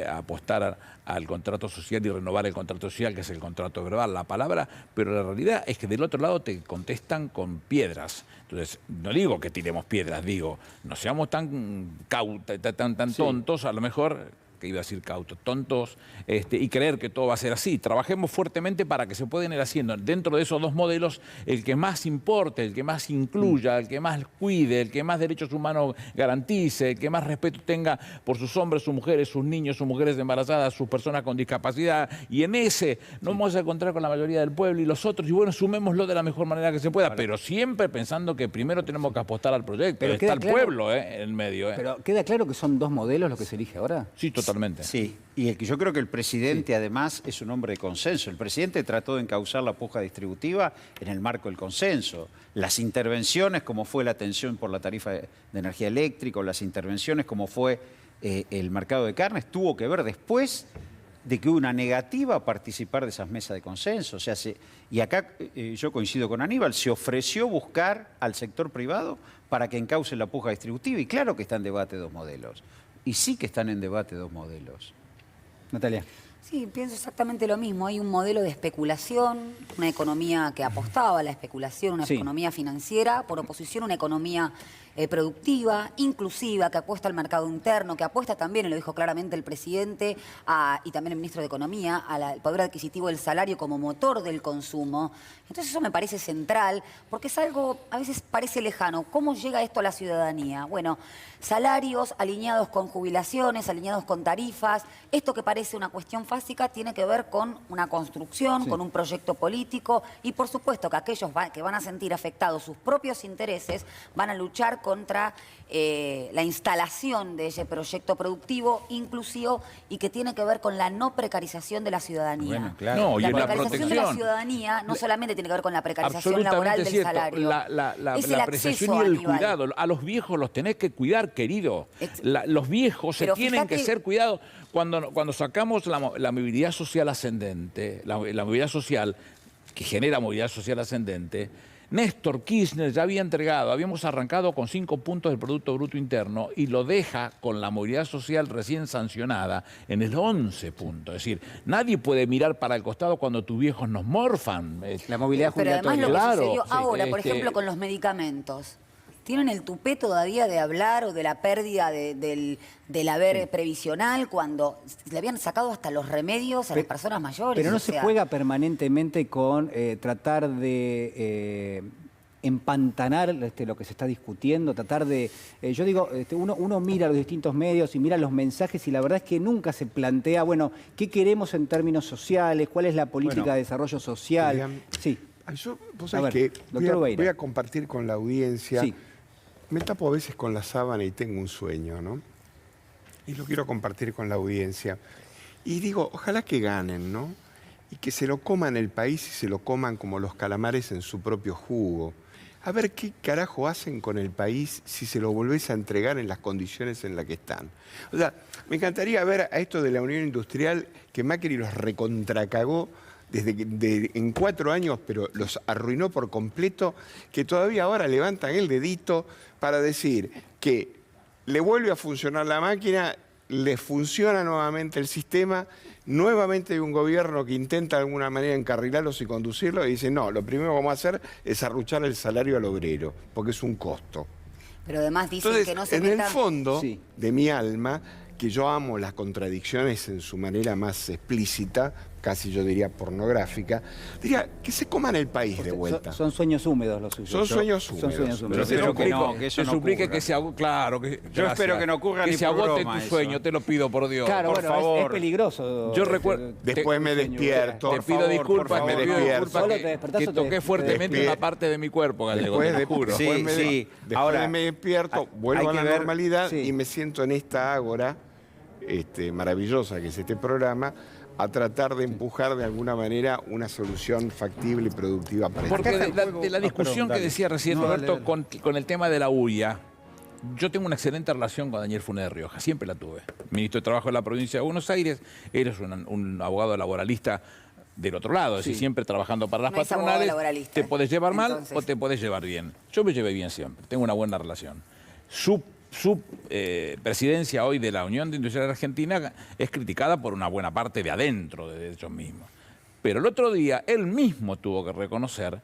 apostar al contrato social y renovar el contrato social, que es el contrato verbal, la palabra, pero la realidad es que del otro lado te contestan con piedras. Entonces, no digo que tiremos piedras, digo, no seamos tan tontos, a lo mejor, que iba a decir cautos, tontos, y creer que todo va a ser así. Trabajemos fuertemente para que se puedan ir haciendo dentro de esos dos modelos el que más importe, el que más incluya, el que más cuide, el que más derechos humanos garantice, el que más respeto tenga por sus hombres, sus mujeres, sus niños, sus mujeres embarazadas, sus personas con discapacidad. Y en ese nos vamos a encontrar con la mayoría del pueblo y los otros, y bueno, sumémoslo de la mejor manera que se pueda, pero siempre pensando que primero tenemos que apostar al proyecto. Pero está el pueblo en el medio. Pero ¿queda claro que son dos modelos los que se elige ahora? Sí, totalmente. Sí, y yo creo que el presidente además es un hombre de consenso. El presidente trató de encauzar la puja distributiva en el marco del consenso. Las intervenciones, como fue la atención por la tarifa de energía eléctrica, o las intervenciones como fue el mercado de carnes, tuvo que ver después de que hubo una negativa a participar de esas mesas de consenso. O sea, y acá yo coincido con Aníbal, se ofreció buscar al sector privado para que encauce la puja distributiva, y claro que está en debate dos modelos. Y sí que están en debate dos modelos. Natalia. Sí, pienso exactamente lo mismo. Hay un modelo de especulación, una economía que apostaba a la especulación, una economía financiera, por oposición una economía productiva, inclusiva, que apuesta al mercado interno, que apuesta también, y lo dijo claramente el presidente y también el ministro de Economía, al poder adquisitivo del salario como motor del consumo. Entonces eso me parece central, porque es algo, a veces parece lejano. ¿Cómo llega esto a la ciudadanía? Bueno, salarios alineados con jubilaciones, alineados con tarifas. Esto que parece una cuestión básica tiene que ver con una construcción, con un proyecto político, y por supuesto que aquellos que van a sentir afectados sus propios intereses van a luchar contra la instalación de ese proyecto productivo inclusivo y que tiene que ver con la no precarización de la ciudadanía. Bueno, claro. La precarización de la ciudadanía no solamente tiene que ver con la precarización laboral del salario. Es el precarización y el cuidado. A los viejos los tenés que cuidar, querido. Los viejos tienen que ser cuidados. Cuando sacamos la movilidad social ascendente, la movilidad social, que genera movilidad social ascendente, Néstor Kirchner ya había entregado, habíamos arrancado con 5 puntos del Producto Bruto Interno y lo deja con la movilidad social recién sancionada en el 11 puntos. Es decir, nadie puede mirar para el costado cuando tus viejos nos morfan. La movilidad Pero además lo que Claro, sucedió sí, ahora, por ejemplo, con los medicamentos. ¿Tienen el tupé todavía de hablar o de la pérdida del haber previsional cuando le habían sacado hasta los remedios a las personas mayores? Pero no se juega permanentemente con tratar de empantanar lo que se está discutiendo, tratar de... yo digo, uno mira los distintos medios y mira los mensajes y la verdad es que nunca se plantea, bueno, ¿qué queremos en términos sociales? ¿Cuál es la política de desarrollo social? Sí. Vos sabés que voy a compartir con la audiencia. Sí. Me tapo a veces con la sábana y tengo un sueño, ¿no? Y lo quiero compartir con la audiencia. Y digo, ojalá que ganen, ¿no? Y que se lo coman el país y se lo coman como los calamares en su propio jugo. A ver qué carajo hacen con el país si se lo volvés a entregar en las condiciones en las que están. O sea, me encantaría ver a esto de la Unión Industrial que Macri los recontracagó en 4 años, pero los arruinó por completo, que todavía ahora levantan el dedito para decir que le vuelve a funcionar la máquina, le funciona nuevamente el sistema, nuevamente hay un gobierno que intenta de alguna manera encarrilarlos y conducirlos y dice, no, lo primero que vamos a hacer es arruchar el salario al obrero, porque es un costo. Pero además dicen Entonces, que no se en metan... el fondo de mi alma, que yo amo las contradicciones en su manera más explícita, casi yo diría pornográfica, diría que se coman el país de vuelta. Son sueños húmedos los suyos. Son sueños húmedos. Pero espero que no, que eso no ocurra. Que se claro, yo espero que no ocurra que ni se por agote broma tu sueño, te lo pido por Dios. Claro, por favor. Es peligroso. Yo recuerdo. Después me despierto. Te pido disculpas, me despierto. Que toqué fuertemente una parte de a tratar de empujar de alguna manera una solución factible y productiva para Porque de la discusión que decía recién Roberto con el tema de la UIA, yo tengo una excelente relación con Daniel Funes de Rioja, siempre la tuve. Ministro de Trabajo de la provincia de Buenos Aires, eres un abogado laboralista del otro lado, es decir, siempre trabajando para las patronales, te podés llevar mal o te podés llevar bien. Yo me llevé bien siempre, tengo una buena relación. Su presidencia hoy de la Unión de Industrial Argentina es criticada por una buena parte de adentro de ellos mismos. Pero el otro día él mismo tuvo que reconocer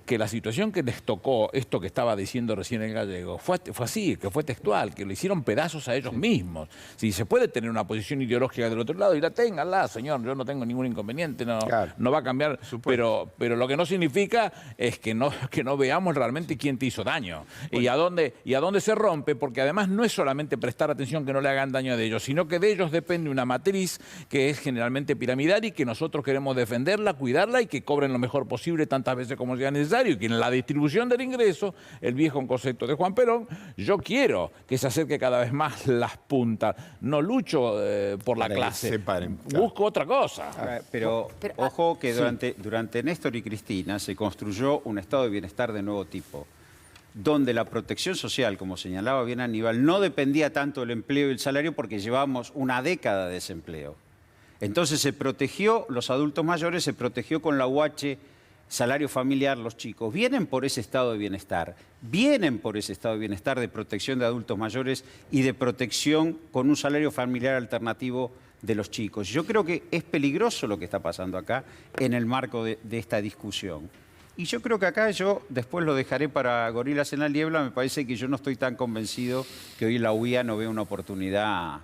que la situación que les tocó, esto que estaba diciendo recién el gallego, fue así, que fue textual, que lo hicieron pedazos a ellos mismos. Si se puede tener una posición ideológica del otro lado, y la ténganla, señor, yo no tengo ningún inconveniente, no va a cambiar, pero lo que no significa es que no veamos realmente quién te hizo daño y a dónde se rompe, porque además no es solamente prestar atención que no le hagan daño a ellos, sino que de ellos depende una matriz que es generalmente piramidal y que nosotros queremos defenderla, cuidarla y que cobren lo mejor posible tantas veces como sea necesario. Y que en la distribución del ingreso, el viejo concepto de Juan Perón, yo quiero que se acerque cada vez más las puntas. No lucho por la clase, busco otra cosa. Pero ojo que durante Néstor y Cristina se construyó un estado de bienestar de nuevo tipo, donde la protección social, como señalaba bien Aníbal, no dependía tanto del empleo y el salario porque llevábamos una década de desempleo. Entonces se protegió los adultos mayores, se protegió con la UH, salario familiar, los chicos. Vienen por ese estado de bienestar, de protección de adultos mayores y de protección con un salario familiar alternativo de los chicos. Yo creo que es peligroso lo que está pasando acá en el marco de esta discusión. Y yo creo que acá yo después lo dejaré para Gorilas en la Niebla. Me parece que yo no estoy tan convencido que hoy la UIA no vea una oportunidad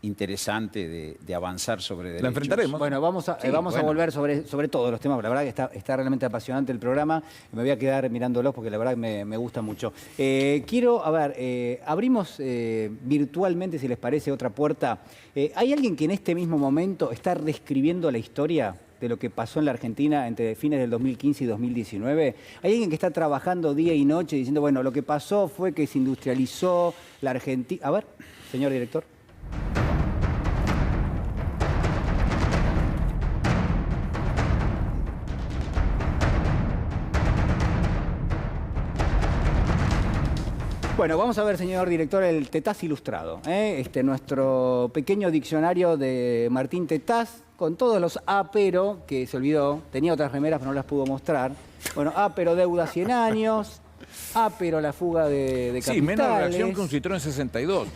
interesante de avanzar sobre derechos. La enfrentaremos. Bueno, vamos a volver sobre todos los temas. La verdad que está realmente apasionante el programa. Me voy a quedar mirándolos porque la verdad que me gusta mucho. Quiero, abrimos virtualmente, si les parece, otra puerta. ¿Hay alguien que en este mismo momento está reescribiendo la historia de lo que pasó en la Argentina entre fines del 2015 y 2019? ¿Hay alguien que está trabajando día y noche diciendo, bueno, lo que pasó fue que se industrializó la Argentina? A ver, señor director. Bueno, vamos a ver, señor director, el Tetaz ilustrado. Nuestro pequeño diccionario de Martín Tetaz, con todos los pero que se olvidó. Tenía otras remeras, pero no las pudo mostrar. Bueno, pero deuda 100 años. Pero la fuga de capitales. Sí, menos reacción que un Citroën 62.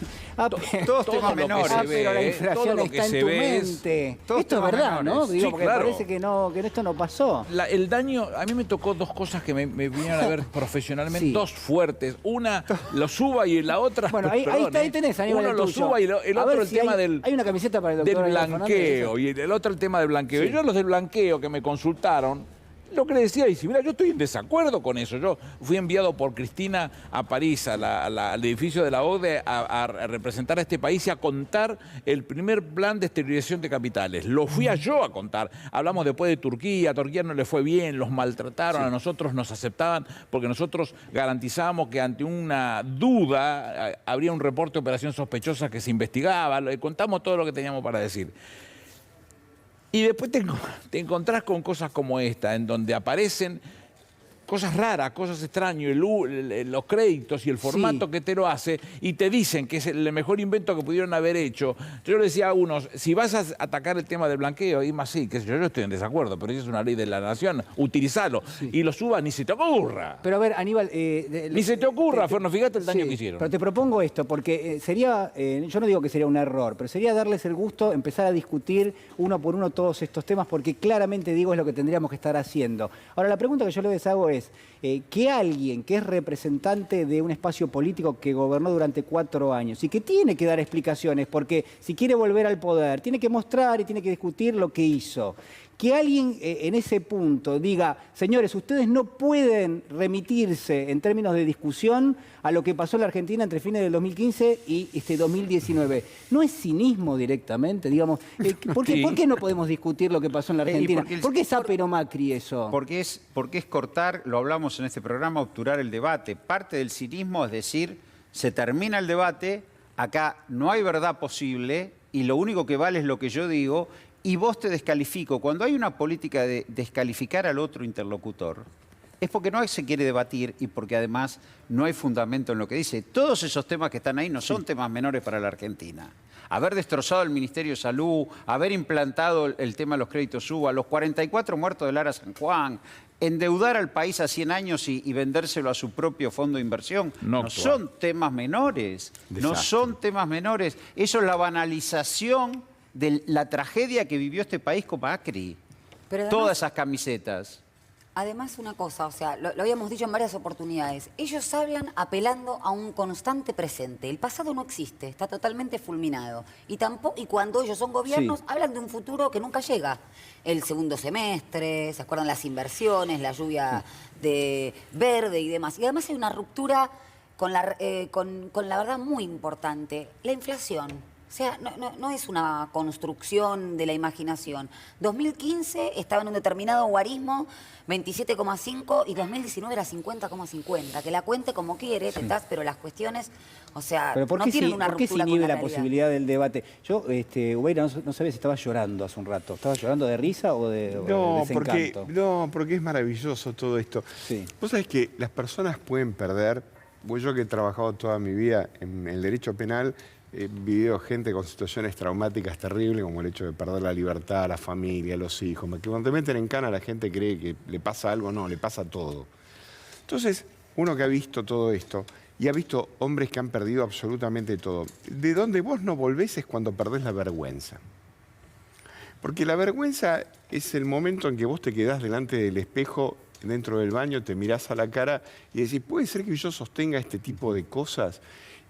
Todos temas menores. Pero la inflación está en tu mente. Esto es verdad, ¿no? Digo, sí, porque claro. parece que esto no pasó. El daño, a mí me tocó dos cosas que me vinieron a ver profesionalmente, Sí. dos fuertes. Una, lo suba y la otra... Bueno, ahí tenés, Aníbal, uno el lo tuyo. suba y el A otro ver el si tema hay una camiseta para el doctor del Aníbal blanqueo Fernández. y el otro el tema del blanqueo. Sí. Y yo los del blanqueo que me consultaron, lo que le decía, y si mira, yo estoy en desacuerdo con eso. Yo fui enviado por Cristina a París, al edificio de la OCDE, a representar a este país y a contar el primer plan de esterilización de capitales. Lo fui yo a contar. Hablamos después de Turquía, a Turquía no le fue bien, los maltrataron, a nosotros nos aceptaban porque nosotros garantizábamos que ante una duda habría un reporte de operación sospechosa que se investigaba. Le contamos todo lo que teníamos para decir. Y después te encontrás con cosas como esta, en donde aparecen cosas raras, cosas extrañas, los créditos y el formato que te lo hace, y te dicen que es el mejor invento que pudieron haber hecho. Yo le decía a unos, si vas a atacar el tema del blanqueo, y más sí, que yo estoy en desacuerdo, pero esa es una ley de la nación, utilizalo, y lo subas, ni se te ocurra. Pero a ver, Aníbal... ni se te ocurra, Ferno, fíjate el daño que hicieron. Pero te propongo esto, porque sería, yo no digo que sería un error, pero sería darles el gusto, empezar a discutir uno por uno todos estos temas, porque claramente digo es lo que tendríamos que estar haciendo. Ahora, la pregunta que yo les hago es, que alguien que es representante de un espacio político que gobernó durante 4 años y que tiene que dar explicaciones, porque si quiere volver al poder, tiene que mostrar y tiene que discutir lo que hizo. Que alguien en ese punto diga, señores, ustedes no pueden remitirse en términos de discusión a lo que pasó en la Argentina entre fines del 2015 y 2019. ¿No es cinismo directamente? Digamos, ¿por qué no podemos discutir lo que pasó en la Argentina? ¿Por qué es pero Macri eso? Porque es cortar, lo hablamos en este programa, obturar el debate. Parte del cinismo es decir, se termina el debate, acá no hay verdad posible y lo único que vale es lo que yo digo, y vos te descalifico. Cuando hay una política de descalificar al otro interlocutor, es porque no se quiere debatir y porque además no hay fundamento en lo que dice. Todos esos temas que están ahí no son temas menores para la Argentina. Haber destrozado el Ministerio de Salud, haber implantado el tema de los créditos UBA, los 44 muertos del Ara San Juan, endeudar al país a 100 años y vendérselo a su propio fondo de inversión, no son temas menores. No son temas menores. Eso es la banalización de la tragedia que vivió este país con Macri. Pero además, todas esas camisetas. Además, una cosa, o sea, lo habíamos dicho en varias oportunidades, ellos hablan apelando a un constante presente. El pasado no existe, está totalmente fulminado. Y cuando ellos son gobiernos, hablan de un futuro que nunca llega. El segundo semestre, ¿se acuerdan? Las inversiones, la lluvia de verde y demás. Y además hay una ruptura con la verdad muy importante, la inflación. O sea, no es una construcción de la imaginación. 2015 estaba en un determinado guarismo, 27,5, y 2019 era 50,50. Que la cuente como quiere, Tetaz, pero las cuestiones, o sea, ¿Pero no tienen una ¿por qué se ruptura con inhibe la la realidad? posibilidad del debate? Yo, Ubeira, no sabía si estaba llorando hace un rato. ¿Estaba llorando de risa o de desencanto? Porque es maravilloso todo esto. Sí. Vos sabés que las personas pueden perder, pues yo que he trabajado toda mi vida en el derecho penal, he vivido gente con situaciones traumáticas terribles, como el hecho de perder la libertad, la familia, los hijos. Que cuando te meten en cana la gente cree que le pasa algo, no, le pasa todo. Entonces, uno que ha visto todo esto y ha visto hombres que han perdido absolutamente todo, de donde vos no volvés es cuando perdés la vergüenza. Porque la vergüenza es el momento en que vos te quedás delante del espejo, dentro del baño, te mirás a la cara y decís, ¿puede ser que yo sostenga este tipo de cosas?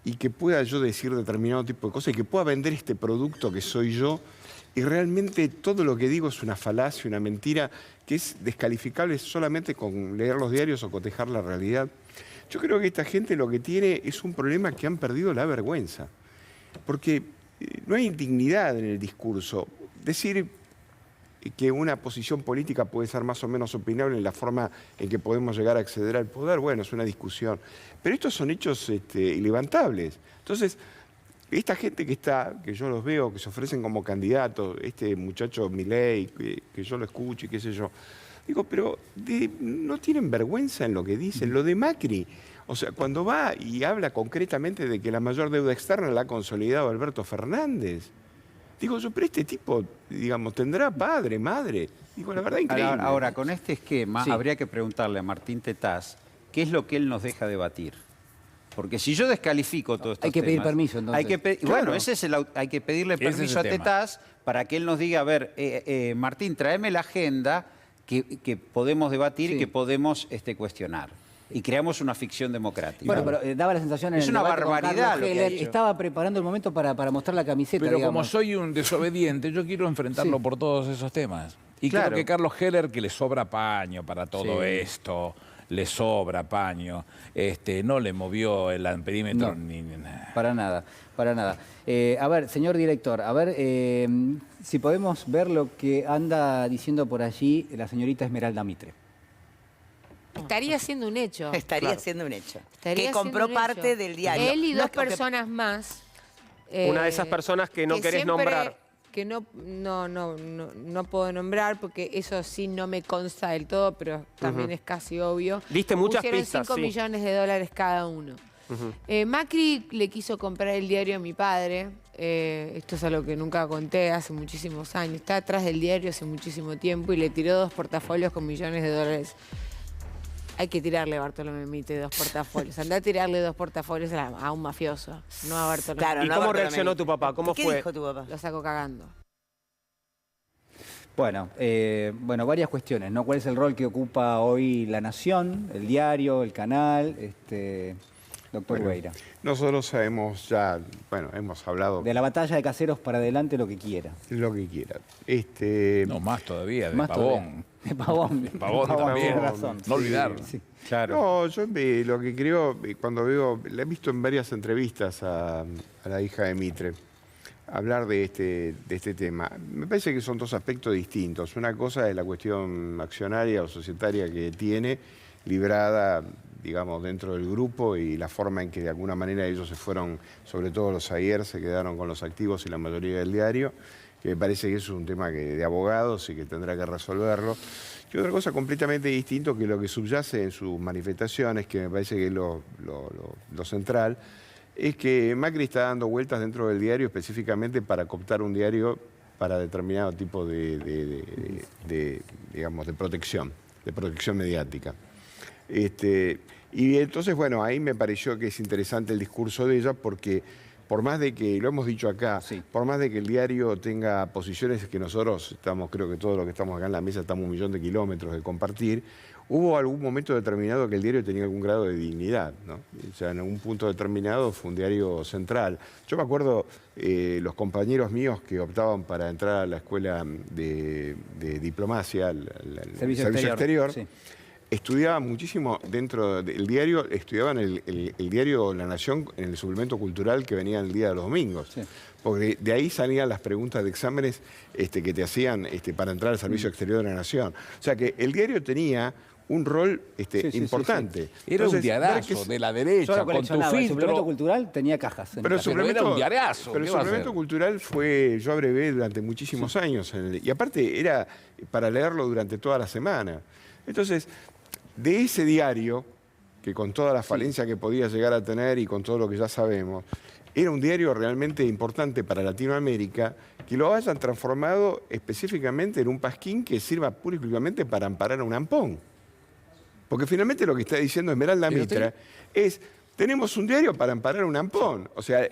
Y que pueda yo decir determinado tipo de cosas y que pueda vender este producto que soy yo, y realmente todo lo que digo es una falacia, una mentira, que es descalificable solamente con leer los diarios o cotejar la realidad. Yo creo que esta gente lo que tiene es un problema, que han perdido la vergüenza, porque no hay dignidad en el discurso. Decir que una posición política puede ser más o menos opinable en la forma en que podemos llegar a acceder al poder, bueno, es una discusión. Pero estos son hechos ilevantables. Entonces, esta gente que yo los veo, que se ofrecen como candidatos, este muchacho Milei, que yo lo escucho y qué sé yo, digo, pero no tienen vergüenza en lo que dicen. Lo de Macri, O sea, cuando va y habla concretamente de que la mayor deuda externa la ha consolidado Alberto Fernández. Digo yo, pero este tipo, digamos, ¿tendrá padre, madre? Digo, la verdad, increíble. Ahora, con este esquema, habría que preguntarle a Martín Tetaz qué es lo que él nos deja debatir. Porque si yo descalifico todo esto. Hay que pedir permiso, entonces. Bueno, hay que pedirle permiso a Tetaz para que él nos diga, a ver, Martín, tráeme la agenda que podemos debatir y que podemos cuestionar. Y creamos una ficción democrática. Bueno, pero daba la sensación en es el una debate con barbaridad Carlos lo que ha Heller, hecho. estaba preparando el momento para mostrar la camiseta, Pero digamos. como soy un desobediente, yo quiero enfrentarlo por todos esos temas. Y creo que Carlos Heller, que le sobra paño para todo esto, le sobra paño, no le movió el amperímetro ni nada. Para nada, para nada. A ver, señor director, a ver si podemos ver lo que anda diciendo por allí la señorita Esmeralda Mitre. Estaría siendo un hecho. Estaría siendo un hecho. Estaría que compró siendo un parte hecho. del diario. Él y dos personas más. Una de esas personas que no querés siempre, nombrar. Que no puedo nombrar porque eso sí no me consta del todo, pero también es casi obvio. Diste muchas Pusieron pistas, 5 millones de dólares cada uno. Macri le quiso comprar el diario a mi padre. Esto es algo que nunca conté hace muchísimos años. Está atrás del diario hace muchísimo tiempo y le tiró 2 portafolios con millones de dólares. Hay que tirarle a Bartolomé Mitre 2 portafolios. Andá a tirarle 2 portafolios a un mafioso, no a Bartolomé. Claro, ¿Y cómo reaccionó tu papá? ¿Cómo fue? ¿Qué dijo tu papá? Lo saco cagando. Bueno, varias cuestiones, ¿no? ¿Cuál es el rol que ocupa hoy La Nación, el diario, el canal, doctor Beira? Nosotros sabemos ya, hemos hablado... De la batalla de Caseros para adelante, lo que quiera. Lo que quiera. No, más todavía, de Más Pavón. todavía. De Pavón. De Pavón también. Tiene razón. No olvidar. Sí. Claro. No, yo lo que creo, cuando veo, le he visto en varias entrevistas a la hija de Mitre hablar de este tema. Me parece que son 2 aspectos distintos. Una cosa es la cuestión accionaria o societaria que tiene, librada, digamos, dentro del grupo y la forma en que de alguna manera ellos se fueron, sobre todo los ayer, se quedaron con los activos y la mayoría del diario, que me parece que eso es un tema de abogados y que tendrá que resolverlo. Y otra cosa completamente distinta, que lo que subyace en sus manifestaciones, que me parece que es lo central, es que Macri está dando vueltas dentro del diario específicamente para cooptar un diario para determinado tipo digamos, de protección mediática. Y entonces, bueno, ahí me pareció que es interesante el discurso de ella porque por más de que, lo hemos dicho acá, por más de que el diario tenga posiciones que nosotros estamos, creo que todos los que estamos acá en la mesa estamos a 1.000.000 de kilómetros de compartir, hubo algún momento determinado que el diario tenía algún grado de dignidad, ¿no? O sea, en algún punto determinado fue un diario central. Yo me acuerdo los compañeros míos que optaban para entrar a la escuela de diplomacia, al servicio exterior. Sí. Estudiaban muchísimo dentro del diario, estudiaban el diario La Nación en el suplemento cultural que venía el día de los domingos. Sí. Porque de ahí salían las preguntas de exámenes que te hacían para entrar al servicio exterior de la Nación. O sea que el diario tenía un rol importante. Sí. Era un diarazo de la derecha, con tu filtro. El suplemento cultural tenía cajas. Pero era un diarazo. Pero el suplemento cultural yo abrevé durante muchísimos años. Y aparte era para leerlo durante toda la semana. Entonces, de ese diario, que con toda la falencia que podía llegar a tener y con todo lo que ya sabemos, era un diario realmente importante para Latinoamérica, que lo hayan transformado específicamente en un pasquín que sirva pura y exclusivamente para amparar a un ampón. Porque finalmente lo que está diciendo Esmeralda Mitre es, tenemos un diario para amparar a un ampón. O sea,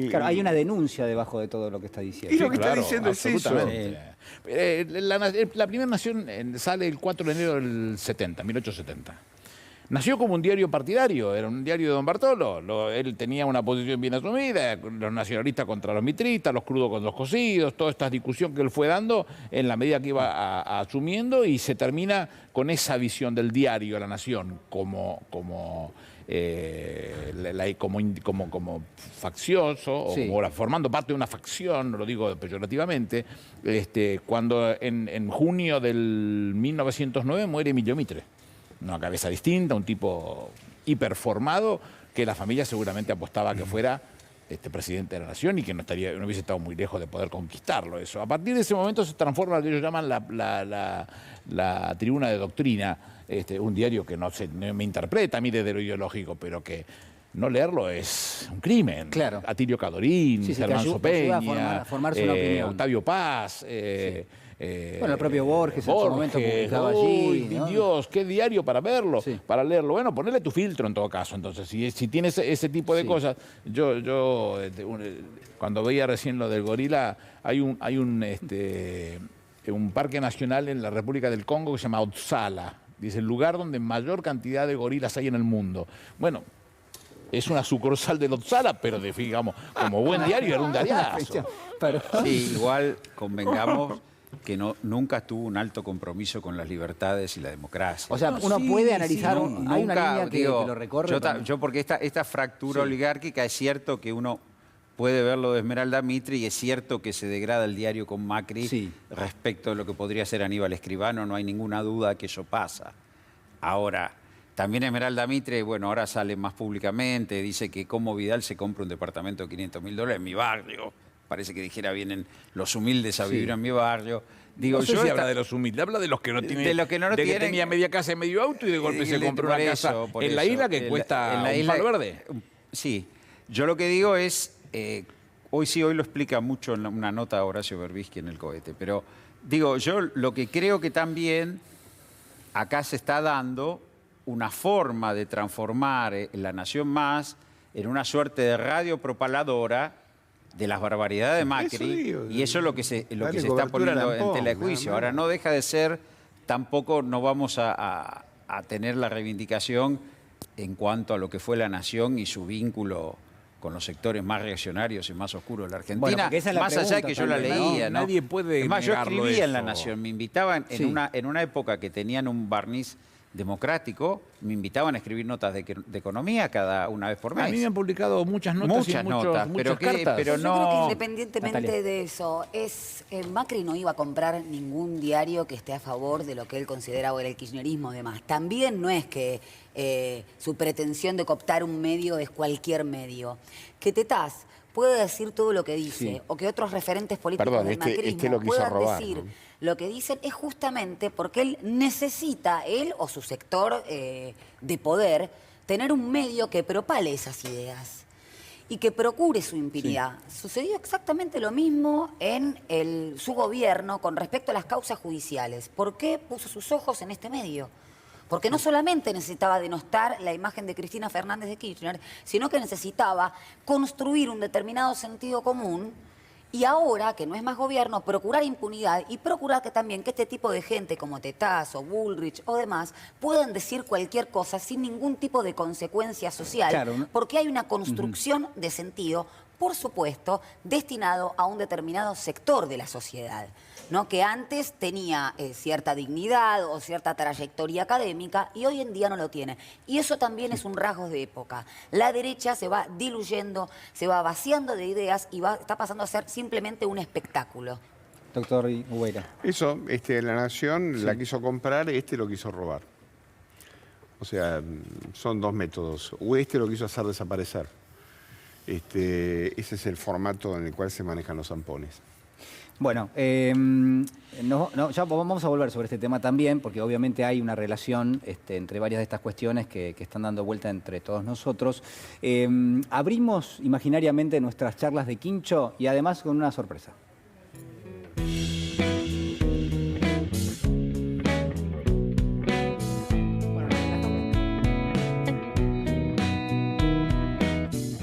claro, hay una denuncia debajo de todo lo que está diciendo. Y lo que está diciendo es eso. La Primera Nación sale el 4 de enero del 1870. Nació como un diario partidario, era un diario de Don Bartolo. Él tenía una posición bien asumida, los nacionalistas contra los mitristas, los crudos con los cocidos, toda esta discusión que él fue dando en la medida que iba asumiendo y se termina con esa visión del diario La Nación como faccioso, o formando parte de una facción, no lo digo peyorativamente, cuando en junio del 1909 muere Emilio Mitre. Una cabeza distinta, un tipo hiperformado, que la familia seguramente apostaba que fuera presidente de la Nación y que no hubiese estado muy lejos de poder conquistarlo eso. A partir de ese momento se transforma en lo que ellos llaman la Tribuna de Doctrina, un diario que no me interpreta a mí desde lo ideológico, pero que no leerlo es un crimen. Claro. Atilio Cadorín, Germán Sopeña, a formarse una opinión. Octavio Paz, bueno, el propio Borges en su momento publicaba allí, ¿no? Dios, qué diario para verlo, para leerlo. Bueno, ponerle tu filtro en todo caso. Entonces, si tienes ese tipo de cosas, yo cuando veía recién lo del gorila, hay un parque nacional en la República del Congo que se llama Otsala. Dice, el lugar donde mayor cantidad de gorilas hay en el mundo. Bueno, es una sucursal de Otsala, pero digamos, como buen diario era un diariazo. Sí, igual convengamos que nunca tuvo un alto compromiso con las libertades y la democracia. O sea, uno puede analizar, hay una línea que lo recorre. Yo porque esta fractura oligárquica es cierto que uno puede verlo de Esmeralda Mitre y es cierto que se degrada el diario con Macri respecto de lo que podría ser Aníbal Escribano, no hay ninguna duda que eso pasa. Ahora, también Esmeralda Mitre, bueno, ahora sale más públicamente, dice que como Vidal se compra un departamento de $500.000 en mi barrio. Parece que dijera, vienen los humildes a vivir en mi barrio. Digo, no sé si habla de los humildes, habla de los que no tienen. De los que no tienen, que tenía media casa y medio auto y de golpe se compró una casa en la isla que cuesta un palo verde. Sí, yo lo que digo es, hoy lo explica mucho en una nota de Horacio Berbisky en El Cohete, pero digo, yo lo que creo que también acá se está dando una forma de transformar La Nación Más en una suerte de radio propaladora de las barbaridades de Macri, y eso es lo que se está poniendo en tela de juicio. Ahora, no deja de ser, tampoco no vamos a tener la reivindicación en cuanto a lo que fue La Nación y su vínculo con los sectores más reaccionarios y más oscuros de la Argentina, bueno, esa es la más allá de que yo la leía. ¿no? Nadie puede Es más, yo escribía eso. en La Nación, me invitaban en una época que tenían un barniz democrático, me invitaban a escribir notas de economía una vez por mes. A mí me han publicado muchas notas muchas cartas. Pero yo no... creo que independientemente de eso, Macri no iba a comprar ningún diario que esté a favor de lo que él consideraba el kirchnerismo, además. También no es que su pretensión de cooptar un medio es cualquier medio. Que Tetaz puede decir todo lo que dice, o que otros referentes políticos del macrismo puedan decir lo que dicen, es justamente porque él necesita, él o su sector de poder, tener un medio que propale esas ideas y que procure su impunidad. Sucedió exactamente lo mismo en su gobierno con respecto a las causas judiciales. ¿Por qué puso sus ojos en este medio? Porque no solamente necesitaba denostar la imagen de Cristina Fernández de Kirchner, sino que necesitaba construir un determinado sentido común y ahora, que no es más gobierno, procurar impunidad y procurar que también que este tipo de gente como Tetaz o Bullrich o demás puedan decir cualquier cosa sin ningún tipo de consecuencia social, porque hay una construcción de sentido, por supuesto, destinado a un determinado sector de la sociedad, ¿no? Que antes tenía cierta dignidad o cierta trayectoria académica y hoy en día no lo tiene. Y eso también es un rasgo de época. La derecha se va diluyendo, se va vaciando de ideas y está pasando a ser simplemente un espectáculo. Doctor Ubeira. Eso, La Nación la quiso comprar, lo quiso robar. O sea, son dos métodos. O lo quiso hacer desaparecer. Ese es el formato en el cual se manejan los zampones. Bueno, ya vamos a volver sobre este tema también, porque obviamente hay una relación entre varias de estas cuestiones que están dando vuelta entre todos nosotros. Abrimos imaginariamente nuestras charlas de Quincho y además con una sorpresa.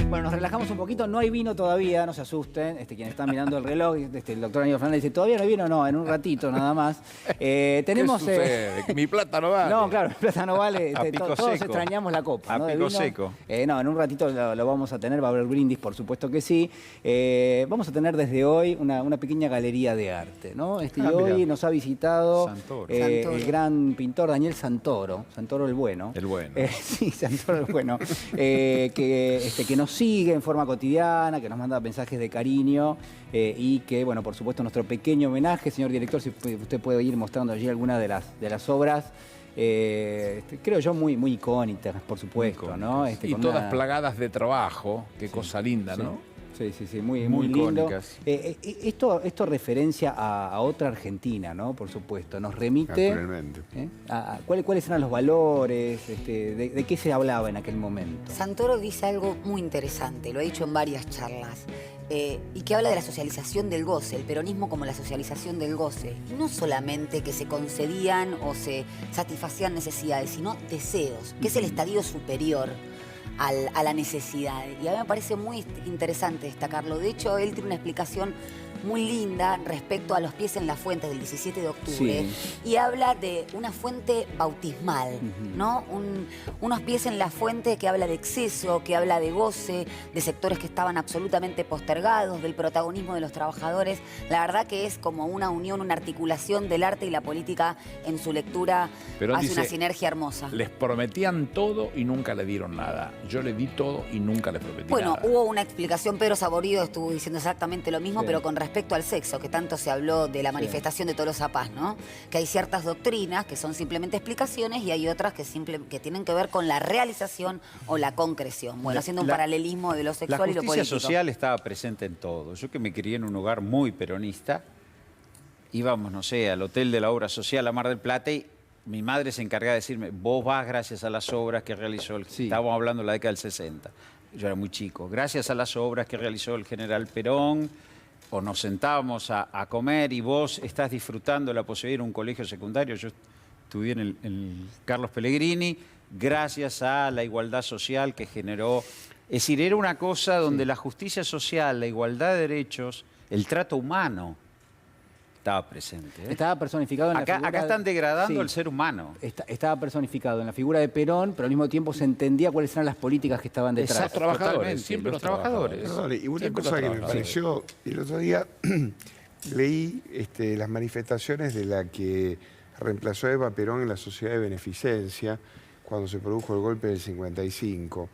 Bueno, nos relajamos un poquito, no hay vino todavía, no se asusten, quienes están mirando el reloj, el doctor Aníbal Fernández dice, ¿todavía no hay vino? No, en un ratito nada más. Tenemos... ¿Qué sucede? Mi plata no vale. No, claro, mi plata no vale, todos extrañamos la copa. A pico seco. No, en un ratito lo vamos a tener, va a haber brindis, por supuesto que sí. Vamos a tener desde hoy una pequeña galería de arte, ¿no? Y hoy nos ha visitado el gran pintor Daniel Santoro el bueno. El bueno. Sí, Santoro el bueno, que nos sigue en forma cotidiana, que nos manda mensajes de cariño y que, bueno, por supuesto, nuestro pequeño homenaje, señor director, si usted puede ir mostrando allí alguna de las obras, creo yo muy icónicas, por supuesto, ¿no? Y todas plagadas de trabajo, qué cosa linda, ¿no? Sí, muy lindo. icónicas. Esto referencia a otra Argentina, ¿no? Por supuesto. Nos remite... Naturalmente. ¿Cuáles eran los valores? ¿De qué se hablaba en aquel momento? Santoro dice algo muy interesante, lo ha dicho en varias charlas, y que habla de la socialización del goce, el peronismo como la socialización del goce. Y no solamente que se concedían o se satisfacían necesidades, sino deseos, que es el estadio superior a la necesidad. Y a mí me parece muy interesante destacarlo. De hecho, él tiene una explicación muy linda respecto a los pies en la fuente del 17 de octubre y habla de una fuente bautismal, ¿no? Unos pies en la fuente que habla de exceso, que habla de goce, de sectores que estaban absolutamente postergados, del protagonismo de los trabajadores. La verdad que es como una unión, una articulación del arte y la política en su lectura. Pero hace dice, una sinergia hermosa. Les prometían todo y nunca le dieron nada. Yo le di todo y nunca les prometí nada. Bueno, hubo una explicación, Pedro Saborido estuvo diciendo exactamente lo mismo, pero con respecto al sexo, que tanto se habló de la manifestación de Tolosa Paz, ¿no? Que hay ciertas doctrinas que son simplemente explicaciones y hay otras que tienen que ver con la realización o la concreción. Bueno, haciendo un paralelismo de lo sexual y lo político. La justicia social estaba presente en todo. Yo que me crié en un hogar muy peronista, íbamos, no sé, al Hotel de la Obra Social a Mar del Plata y mi madre se encargaba de decirme, vos vas gracias a las obras que realizó Estábamos hablando de la década del 60. Yo era muy chico. Gracias a las obras que realizó el general Perón, o nos sentábamos a comer y vos estás disfrutando de la posibilidad de ir a un colegio secundario. Yo estudié en el Carlos Pellegrini, gracias a la igualdad social que generó. Es decir, era una cosa donde la justicia social, la igualdad de derechos, el trato humano estaba presente. Estaba personificado en la figura... Acá están degradando el ser humano. Estaba personificado en la figura de Perón, pero al mismo tiempo se entendía cuáles eran las políticas que estaban detrás. Los trabajadores, siempre los trabajadores. Y una cosa que me pareció, el otro día leí las manifestaciones de la que reemplazó a Eva Perón en la Sociedad de Beneficencia cuando se produjo el golpe del 55.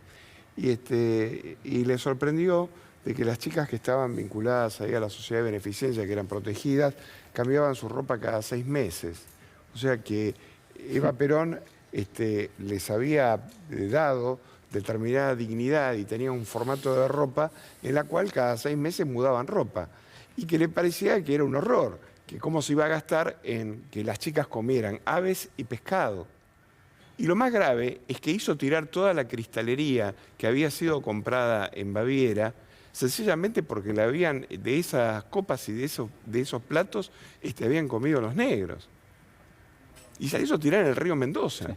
Y le sorprendió de que las chicas que estaban vinculadas ahí a la Sociedad de Beneficencia, que eran protegidas, cambiaban su ropa cada 6 meses. O sea que Eva Perón les había dado determinada dignidad y tenía un formato de ropa en la cual cada 6 meses mudaban ropa. Y que le parecía que era un horror, que cómo se iba a gastar en que las chicas comieran aves y pescado. Y lo más grave es que hizo tirar toda la cristalería que había sido comprada en Baviera, sencillamente porque de esas copas y de esos platos habían comido los negros. Y se hizo tirar en el río Mendoza. Sí.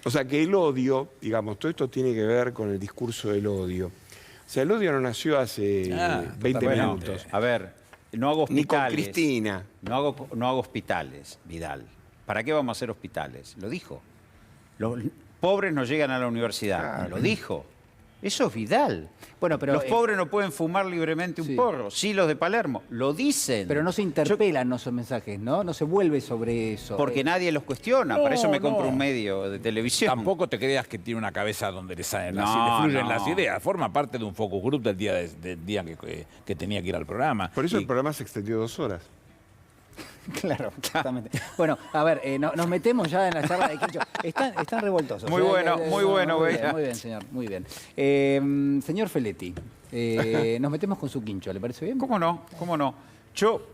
O sea que el odio, digamos, todo esto tiene que ver con el discurso del odio. O sea, el odio no nació hace 20 minutos. A ver, no hago hospitales. Ni con Cristina. No hago hospitales, Vidal. ¿Para qué vamos a hacer hospitales? Lo dijo. Los pobres no llegan a la universidad. Claro. Lo dijo. Eso es Vidal. Bueno, pero los pobres no pueden fumar libremente un porro. Sí, los de Palermo. Lo dicen. Pero no se interpelan esos mensajes, ¿no? No se vuelve sobre eso. Porque nadie los cuestiona. Para eso me compro un medio de televisión. Tampoco te creas que tiene una cabeza donde le fluyen las ideas. Forma parte de un focus group del día que tenía que ir al programa. Por eso el programa se extendió 2 horas. Claro, exactamente. Bueno, a ver, nos metemos ya en la charla de Quincho. Están revoltosos. Muy bueno, muy bueno. Muy bien, señor, muy bien. Señor Feletti, nos metemos con su Quincho, ¿le parece bien? ¿Cómo no? ¿Cómo no? Yo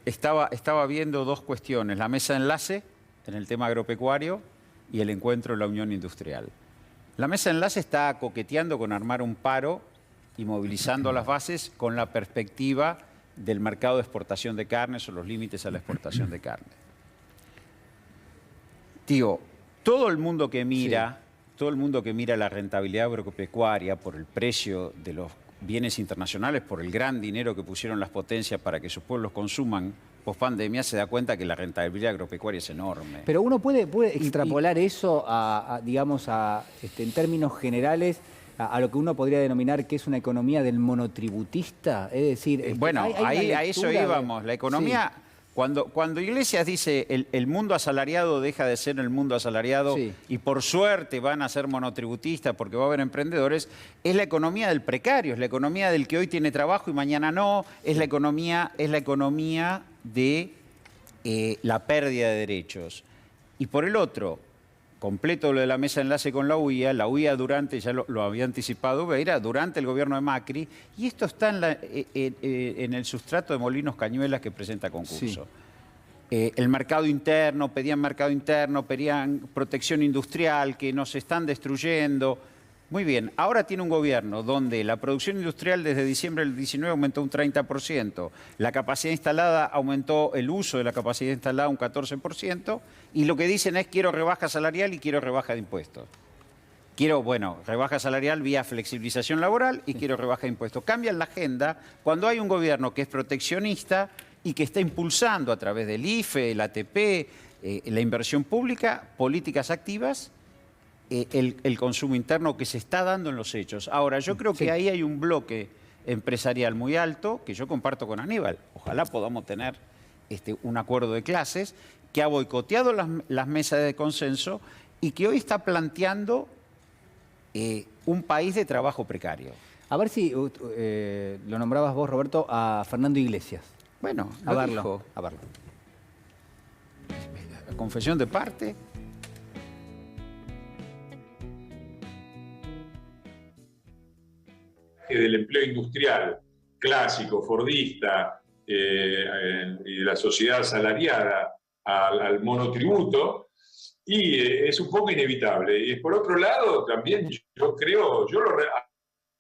estaba viendo 2 cuestiones. La mesa de enlace en el tema agropecuario y el encuentro en la Unión Industrial. La mesa de enlace está coqueteando con armar un paro y movilizando las bases con la perspectiva del mercado de exportación de carnes o los límites a la exportación de carne. Tío, todo el mundo que mira la rentabilidad agropecuaria por el precio de los bienes internacionales, por el gran dinero que pusieron las potencias para que sus pueblos consuman pospandemia, se da cuenta que la rentabilidad agropecuaria es enorme. Pero uno puede extrapolar eso digamos, en términos generales, a lo que uno podría denominar que es una economía del monotributista, es decir... bueno, a eso íbamos. La economía, cuando Iglesias dice el mundo asalariado deja de ser el mundo asalariado y por suerte van a ser monotributistas porque va a haber emprendedores, es la economía del precario, es la economía del que hoy tiene trabajo y mañana no, es la economía de la pérdida de derechos. Y por el otro, completo lo de la mesa de enlace con la UIA durante, ya lo había anticipado Beira, durante el gobierno de Macri, y esto está en el sustrato de Molinos Cañuelas que presenta concurso. Sí. El mercado interno, pedían protección industrial, que nos están destruyendo. Muy bien, ahora tiene un gobierno donde la producción industrial desde diciembre del 19 aumentó un 30%, la capacidad instalada aumentó, el uso de la capacidad instalada un 14%, y lo que dicen es quiero rebaja salarial y quiero rebaja de impuestos. Quiero, rebaja salarial vía flexibilización laboral y quiero rebaja de impuestos. Cambian la agenda cuando hay un gobierno que es proteccionista y que está impulsando a través del IFE, el ATP, la inversión pública, políticas activas, el consumo interno que se está dando en los hechos. Ahora, yo creo que ahí hay un bloque empresarial muy alto que yo comparto con Aníbal. Ojalá podamos tener un acuerdo de clases que ha boicoteado las mesas de consenso y que hoy está planteando un país de trabajo precario. A ver si lo nombrabas vos, Roberto, a Fernando Iglesias. Bueno, a verlo. Confesión de parte. Del empleo industrial clásico, fordista, y de la sociedad asalariada al monotributo, y es un poco inevitable. Y por otro lado, también yo creo,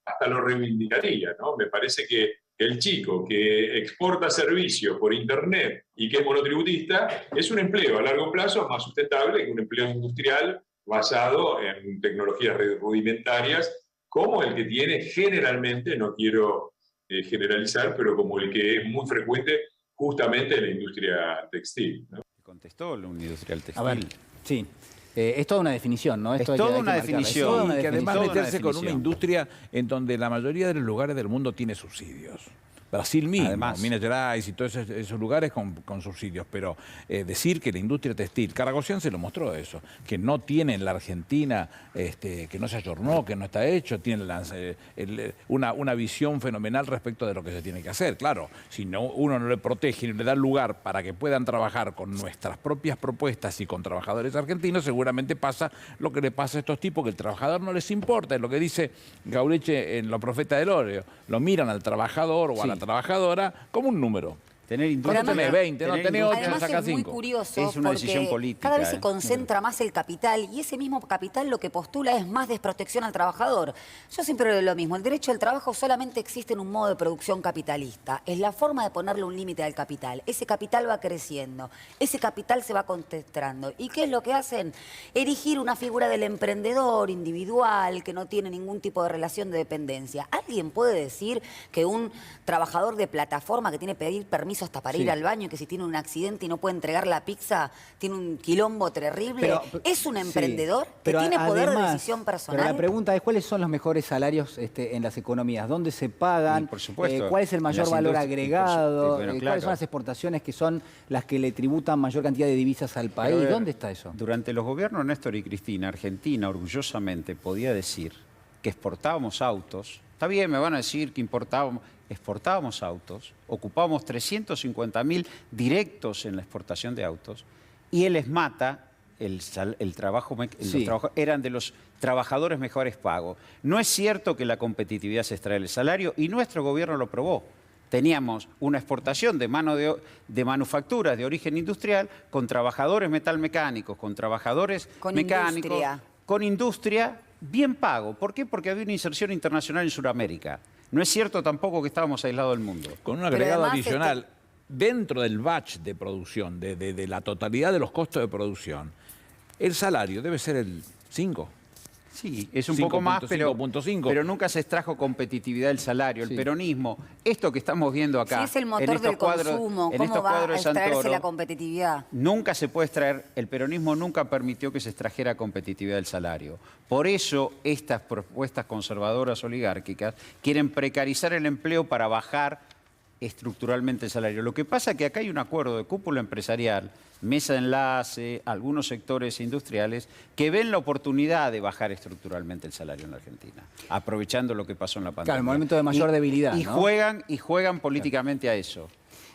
hasta lo reivindicaría, ¿no? Me parece que el chico que exporta servicios por Internet y que es monotributista es un empleo a largo plazo más sustentable que un empleo industrial basado en tecnologías rudimentarias, como el que tiene generalmente, no quiero generalizar, pero como el que es muy frecuente justamente en la industria textil, ¿no? Contestó la industrial textil. A ver, sí. Es toda una definición, ¿no? Esto es toda una definición. Y que además meterse con una industria en donde la mayoría de los lugares del mundo tiene subsidios. Brasil mismo, además, Minas Gerais y todos esos lugares con subsidios, pero decir que la industria textil, Caragosian se lo mostró eso, que no tiene en la Argentina, que no se ayornó, que no está hecho, tiene una visión fenomenal respecto de lo que se tiene que hacer. Claro, si uno no le protege y le da lugar para que puedan trabajar con nuestras propias propuestas y con trabajadores argentinos, seguramente pasa lo que le pasa a estos tipos, que el trabajador no les importa, es lo que dice Gauleche en Los Profetas del Óleo, lo miran al trabajador o a la trabajadora como un número. Tener industria. No tenés 20, no tenés 8, además saca 5. Es muy curioso es una decisión política. Cada vez se concentra más el capital y ese mismo capital lo que postula es más desprotección al trabajador. Yo siempre digo lo mismo, el derecho al trabajo solamente existe en un modo de producción capitalista. Es la forma de ponerle un límite al capital. Ese capital va creciendo, ese capital se va concentrando. ¿Y qué es lo que hacen? Erigir una figura del emprendedor individual que no tiene ningún tipo de relación de dependencia. ¿Alguien puede decir que un trabajador de plataforma que tiene que pedir permiso hasta para ir al baño, que si tiene un accidente y no puede entregar la pizza, tiene un quilombo terrible? ¿Es un emprendedor que tiene poder de decisión personal? Pero la pregunta es, ¿cuáles son los mejores salarios en las economías? ¿Dónde se pagan? Por supuesto. ¿Cuál es el mayor valor agregado? ¿Cuáles son las exportaciones que son las que le tributan mayor cantidad de divisas al país? ¿Dónde está eso? Durante los gobiernos de Néstor y Cristina, Argentina orgullosamente podía decir que exportábamos autos. Está bien, me van a decir que exportábamos autos, ocupábamos 350.000 directos en la exportación de autos, y el ESMATA, los trabajos eran de los trabajadores mejores pagos. No es cierto que la competitividad se extrae del salario, y nuestro gobierno lo probó. Teníamos una exportación de manufacturas de origen industrial con trabajadores metalmecánicos, con trabajadores mecánicos, con industria bien pago. ¿Por qué? Porque había una inserción internacional en Sudamérica. No es cierto tampoco que estábamos aislados del mundo. Con un agregado adicional, dentro del batch de producción, de la totalidad de los costos de producción, el salario debe ser el 5. Sí, es un poco más, pero nunca se extrajo competitividad del salario. El peronismo, esto que estamos viendo acá, si es el motor del consumo, ¿cómo va a extraerse la competitividad? Nunca se puede extraer, el peronismo nunca permitió que se extrajera competitividad del salario. Por eso estas propuestas conservadoras oligárquicas quieren precarizar el empleo para bajar estructuralmente el salario. Lo que pasa es que acá hay un acuerdo de cúpula empresarial, mesa de enlace, algunos sectores industriales que ven la oportunidad de bajar estructuralmente el salario en la Argentina, aprovechando lo que pasó en la pandemia. Claro, el momento de mayor debilidad, y ¿no? juegan políticamente a eso.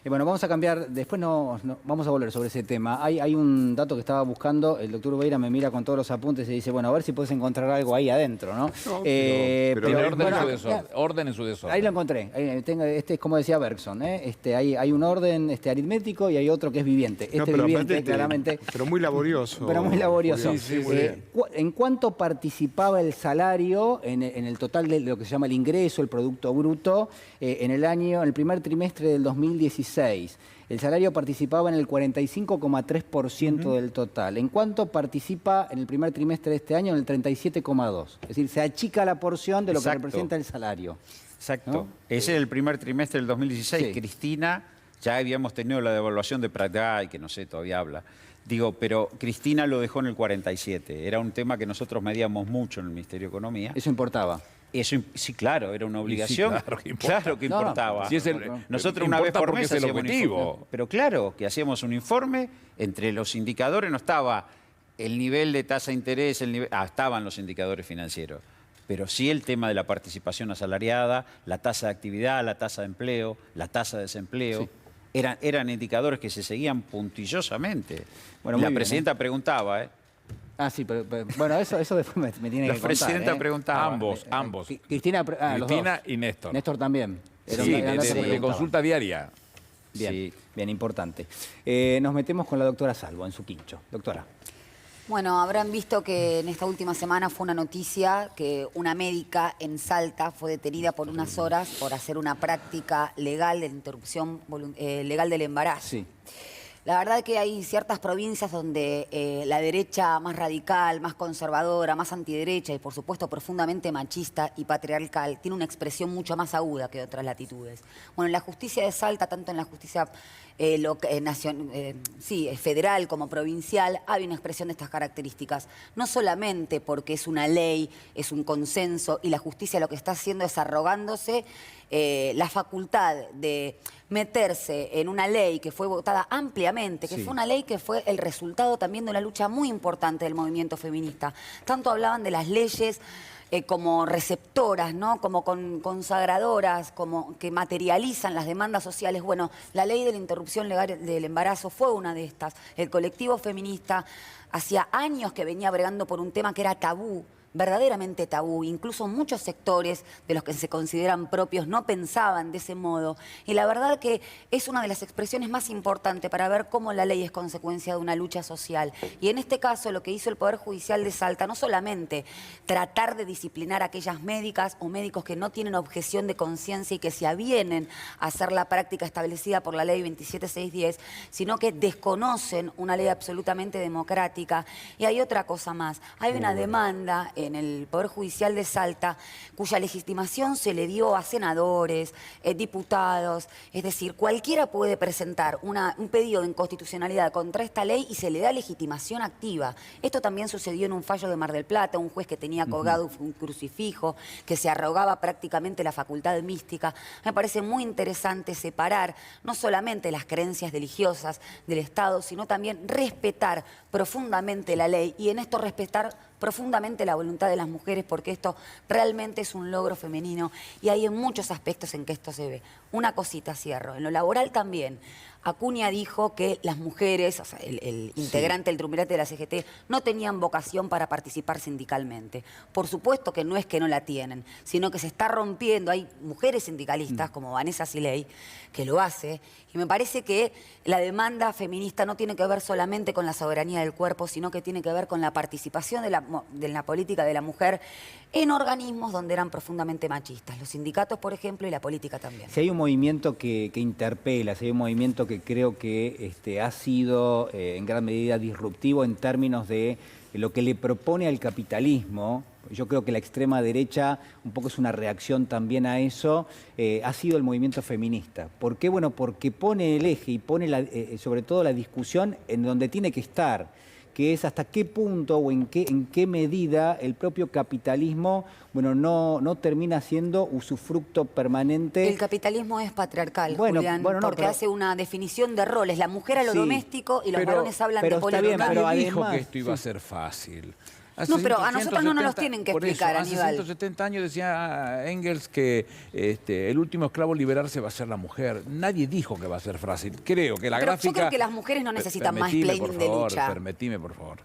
Bueno, vamos a cambiar, después vamos a volver sobre ese tema. Hay un dato que estaba buscando, el doctor Ubeira me mira con todos los apuntes y dice, bueno, a ver si puedes encontrar algo ahí adentro, ¿no? Orden en su desorden. Ahí lo encontré. Este es como decía Bergson, ¿eh? Hay un orden aritmético y hay otro que es viviente. Viviente, claramente. Pero muy laborioso. Pero muy laborioso. Sí, ¿En cuánto participaba el salario en el total de lo que se llama el ingreso, el Producto Bruto, en el primer trimestre del 2016? El salario participaba en el 45,3% del total. ¿En cuánto participa en el primer trimestre de este año? En el 37,2%. Es decir, se achica la porción de lo que representa el salario. Exacto. ¿No? Ese es el primer trimestre del 2016. Sí. Cristina, ya habíamos tenido la devaluación de Pratgay, que no sé, todavía habla. Pero Cristina lo dejó en el 47. Era un tema que nosotros medíamos mucho en el Ministerio de Economía. ¿Eso importaba? Eso, sí, claro, era una obligación. Sí, claro que importaba. Nosotros una vez por mes hacíamos un informe. Pero claro, que hacíamos un informe, entre los indicadores no estaba el nivel de tasa de interés, estaban los indicadores financieros. Pero sí el tema de la participación asalariada, la tasa de actividad, la tasa de empleo, la tasa de desempleo. Sí. Eran indicadores que se seguían puntillosamente. Bueno, la presidenta preguntaba, ¿eh? Ah, sí, pero bueno, eso después me tiene que contar. La presidenta preguntaba. Ambos. Cristina y Néstor. Néstor también. De consulta diaria. Bien, importante. Nos metemos con la doctora Salvo en su quincho. Doctora. Bueno, habrán visto que en esta última semana fue una noticia que una médica en Salta fue detenida por unas horas por hacer una práctica legal de interrupción legal del embarazo. Sí. La verdad que hay ciertas provincias donde la derecha más radical, más conservadora, más antiderecha y por supuesto profundamente machista y patriarcal tiene una expresión mucho más aguda que otras latitudes. Bueno, en la justicia de Salta, tanto en la justicia federal como provincial, hay una expresión de estas características. No solamente porque es una ley, es un consenso y la justicia lo que está haciendo es arrogándose la facultad de meterse en una ley que fue votada ampliamente, que fue una ley que fue el resultado también de una lucha muy importante del movimiento feminista. Tanto hablaban de las leyes como receptoras, ¿no? Como consagradoras, como que materializan las demandas sociales. Bueno, la ley de la interrupción legal del embarazo fue una de estas. El colectivo feminista hacía años que venía bregando por un tema que era tabú, verdaderamente tabú. Incluso muchos sectores de los que se consideran propios no pensaban de ese modo. Y la verdad que es una de las expresiones más importantes para ver cómo la ley es consecuencia de una lucha social. Y en este caso lo que hizo el Poder Judicial de Salta, no solamente tratar de disciplinar a aquellas médicas o médicos que no tienen objeción de conciencia y que se avienen a hacer la práctica establecida por la ley 27610, sino que desconocen una ley absolutamente democrática. Y hay otra cosa más. Hay una demanda en el Poder Judicial de Salta, cuya legitimación se le dio a senadores, diputados, es decir, cualquiera puede presentar un pedido de inconstitucionalidad contra esta ley y se le da legitimación activa. Esto también sucedió en un fallo de Mar del Plata, un juez que tenía colgado un crucifijo, que se arrogaba prácticamente la facultad mística. Me parece muy interesante separar no solamente las creencias religiosas del Estado, sino también respetar profundamente la ley y en esto respetar profundamente la voluntad de las mujeres, porque esto realmente es un logro femenino y hay en muchos aspectos en que esto se ve. Una cosita, cierro. En lo laboral también. Acuña dijo que las mujeres, o sea, el integrante del triunvirato de la CGT, no tenían vocación para participar sindicalmente. Por supuesto que no es que no la tienen, sino que se está rompiendo. Hay mujeres sindicalistas, como Vanessa Silei, que lo hace. Y me parece que la demanda feminista no tiene que ver solamente con la soberanía del cuerpo, sino que tiene que ver con la participación de la política de la mujer en organismos donde eran profundamente machistas. Los sindicatos, por ejemplo, y la política también. Si hay un movimiento que interpela, si hay un movimiento que creo que ha sido en gran medida disruptivo en términos de lo que le propone al capitalismo, yo creo que la extrema derecha un poco es una reacción también a eso, ha sido el movimiento feminista. ¿Por qué? Bueno, porque pone el eje y pone sobre todo la discusión en donde tiene que estar, que es hasta qué punto o en qué medida el propio capitalismo, bueno, no termina siendo usufructo permanente. El capitalismo es patriarcal, Julián, porque hace una definición de roles. La mujer a lo doméstico y los varones hablan de política. Nadie dijo que esto iba a ser fácil. No, pero a nosotros no nos los tienen que explicar, Hace Aníbal. 170 años decía Engels que el último esclavo a liberarse va a ser la mujer. Nadie dijo que va a ser fácil. Creo que la Pero gráfica... yo creo que las mujeres no necesitan más planning de lucha. Permitime, por favor.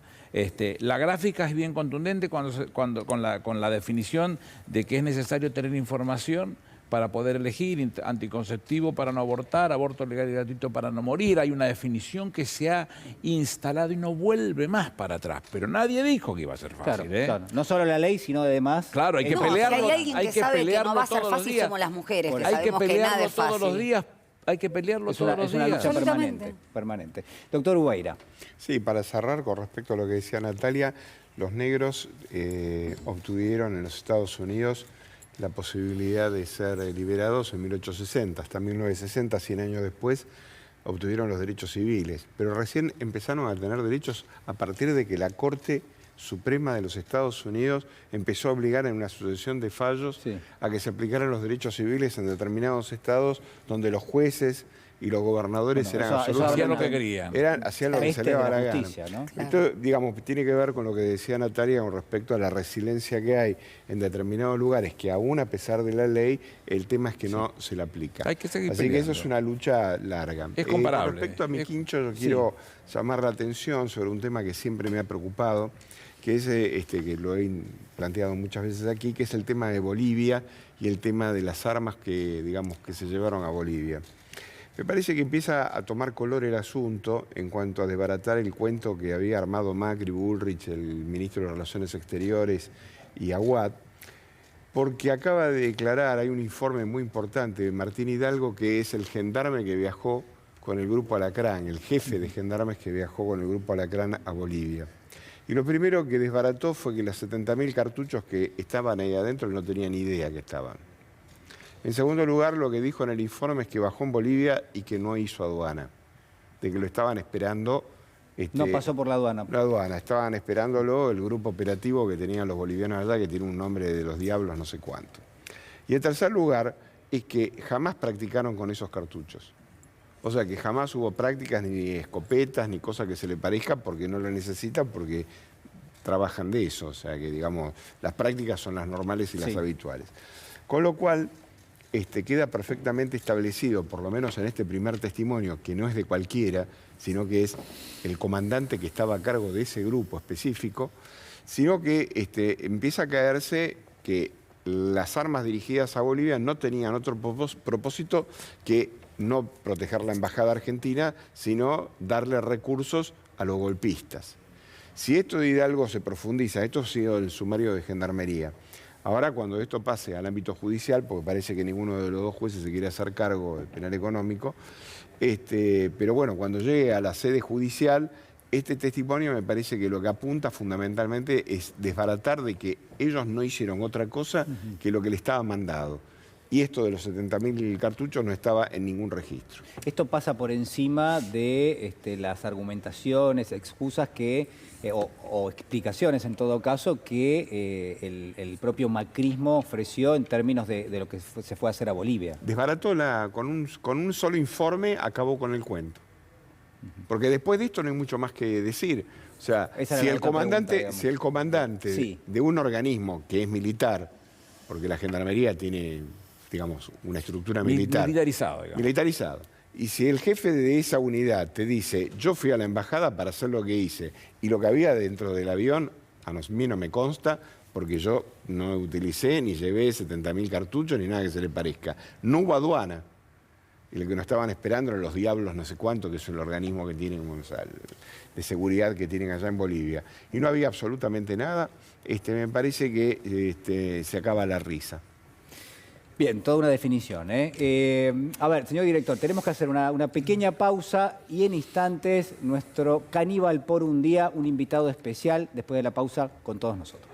La gráfica es bien contundente con la definición de que es necesario tener información para poder elegir, anticonceptivo para no abortar, aborto legal y gratuito para no morir. Hay una definición que se ha instalado y no vuelve más para atrás. Pero nadie dijo que iba a ser fácil. Claro. No solo la ley, sino además... Claro, hay que pelearlo. Si hay alguien que sabe que no va a ser fácil, somos las mujeres, que sabemos que nada es fácil. Todos los días. Hay que pelearlo todos los días. Es una lucha permanente. Doctor Ubeira. Sí, para cerrar, con respecto a lo que decía Natalia, los negros obtuvieron en los Estados Unidos la posibilidad de ser liberados en 1860. Hasta 1960, 100 años después, obtuvieron los derechos civiles. Pero recién empezaron a tener derechos a partir de que la Corte Suprema de los Estados Unidos empezó a obligar en una sucesión de fallos a que se aplicaran los derechos civiles en determinados estados donde los jueces y los gobernadores eran absolutamente... Hacían lo que querían. Hacían lo que se les daba la gana. ¿No? Esto, digamos, tiene que ver con lo que decía Natalia con respecto a la resiliencia que hay en determinados lugares, que aún a pesar de la ley, el tema es que no se la aplica. Hay que seguir Así peleando. que eso es una lucha larga. Es comparable. Con respecto a mi quincho, yo quiero llamar la atención sobre un tema que siempre me ha preocupado, que es que lo he planteado muchas veces aquí, que es el tema de Bolivia y el tema de las armas que, digamos, que se llevaron a Bolivia. Me parece que empieza a tomar color el asunto en cuanto a desbaratar el cuento que había armado Macri, Bullrich, el ministro de Relaciones Exteriores y Aguad, porque acaba de declarar, hay un informe muy importante de Martín Hidalgo, que es el gendarme que viajó con el Grupo Alacrán, el jefe de gendarmes que viajó con el Grupo Alacrán a Bolivia. Y lo primero que desbarató fue que los 70.000 cartuchos que estaban ahí adentro no tenían ni idea que estaban. En segundo lugar, lo que dijo en el informe es que bajó en Bolivia y que no hizo aduana, de que lo estaban esperando. No pasó por la aduana. La aduana, estaban esperándolo el grupo operativo que tenían los bolivianos allá, que tiene un nombre de los diablos, no sé cuánto. Y en tercer lugar, es que jamás practicaron con esos cartuchos. O sea que jamás hubo prácticas, ni escopetas, ni cosas que se le parezca, porque no lo necesitan, porque trabajan de eso. O sea que, digamos, las prácticas son las normales y las habituales. Con lo cual, queda perfectamente establecido, por lo menos en este primer testimonio, que no es de cualquiera, sino que es el comandante que estaba a cargo de ese grupo específico, sino que empieza a caerse que las armas dirigidas a Bolivia no tenían otro propósito que no proteger la embajada argentina, sino darle recursos a los golpistas. Si esto de Hidalgo se profundiza, esto ha sido el sumario de Gendarmería. Ahora, cuando esto pase al ámbito judicial, porque parece que ninguno de los dos jueces se quiere hacer cargo del penal económico, pero bueno, cuando llegue a la sede judicial, este testimonio me parece que lo que apunta fundamentalmente es desbaratar de que ellos no hicieron otra cosa que lo que le estaba mandado. Y esto de los 70.000 cartuchos no estaba en ningún registro. Esto pasa por encima de las argumentaciones, excusas que, o explicaciones en todo caso, que el propio macrismo ofreció en términos de lo que se fue a hacer a Bolivia. Desbarató con un solo informe, acabó con el cuento. Porque después de esto no hay mucho más que decir. O sea, si el comandante de un organismo que es militar, porque la Gendarmería tiene, digamos, una estructura militar. Militarizado. Y si el jefe de esa unidad te dice, yo fui a la embajada para hacer lo que hice, y lo que había dentro del avión, a mí no me consta, porque yo no utilicé ni llevé 70.000 cartuchos ni nada que se le parezca. No hubo aduana. Y lo que nos estaban esperando eran los diablos no sé cuánto, que es el organismo que tienen, o sea, de seguridad que tienen allá en Bolivia. Y no había absolutamente nada. Me parece que se acaba la risa. Bien, toda una definición. A ver, señor director, tenemos que hacer una pequeña pausa y en instantes nuestro caníbal por un día, un invitado especial después de la pausa con todos nosotros.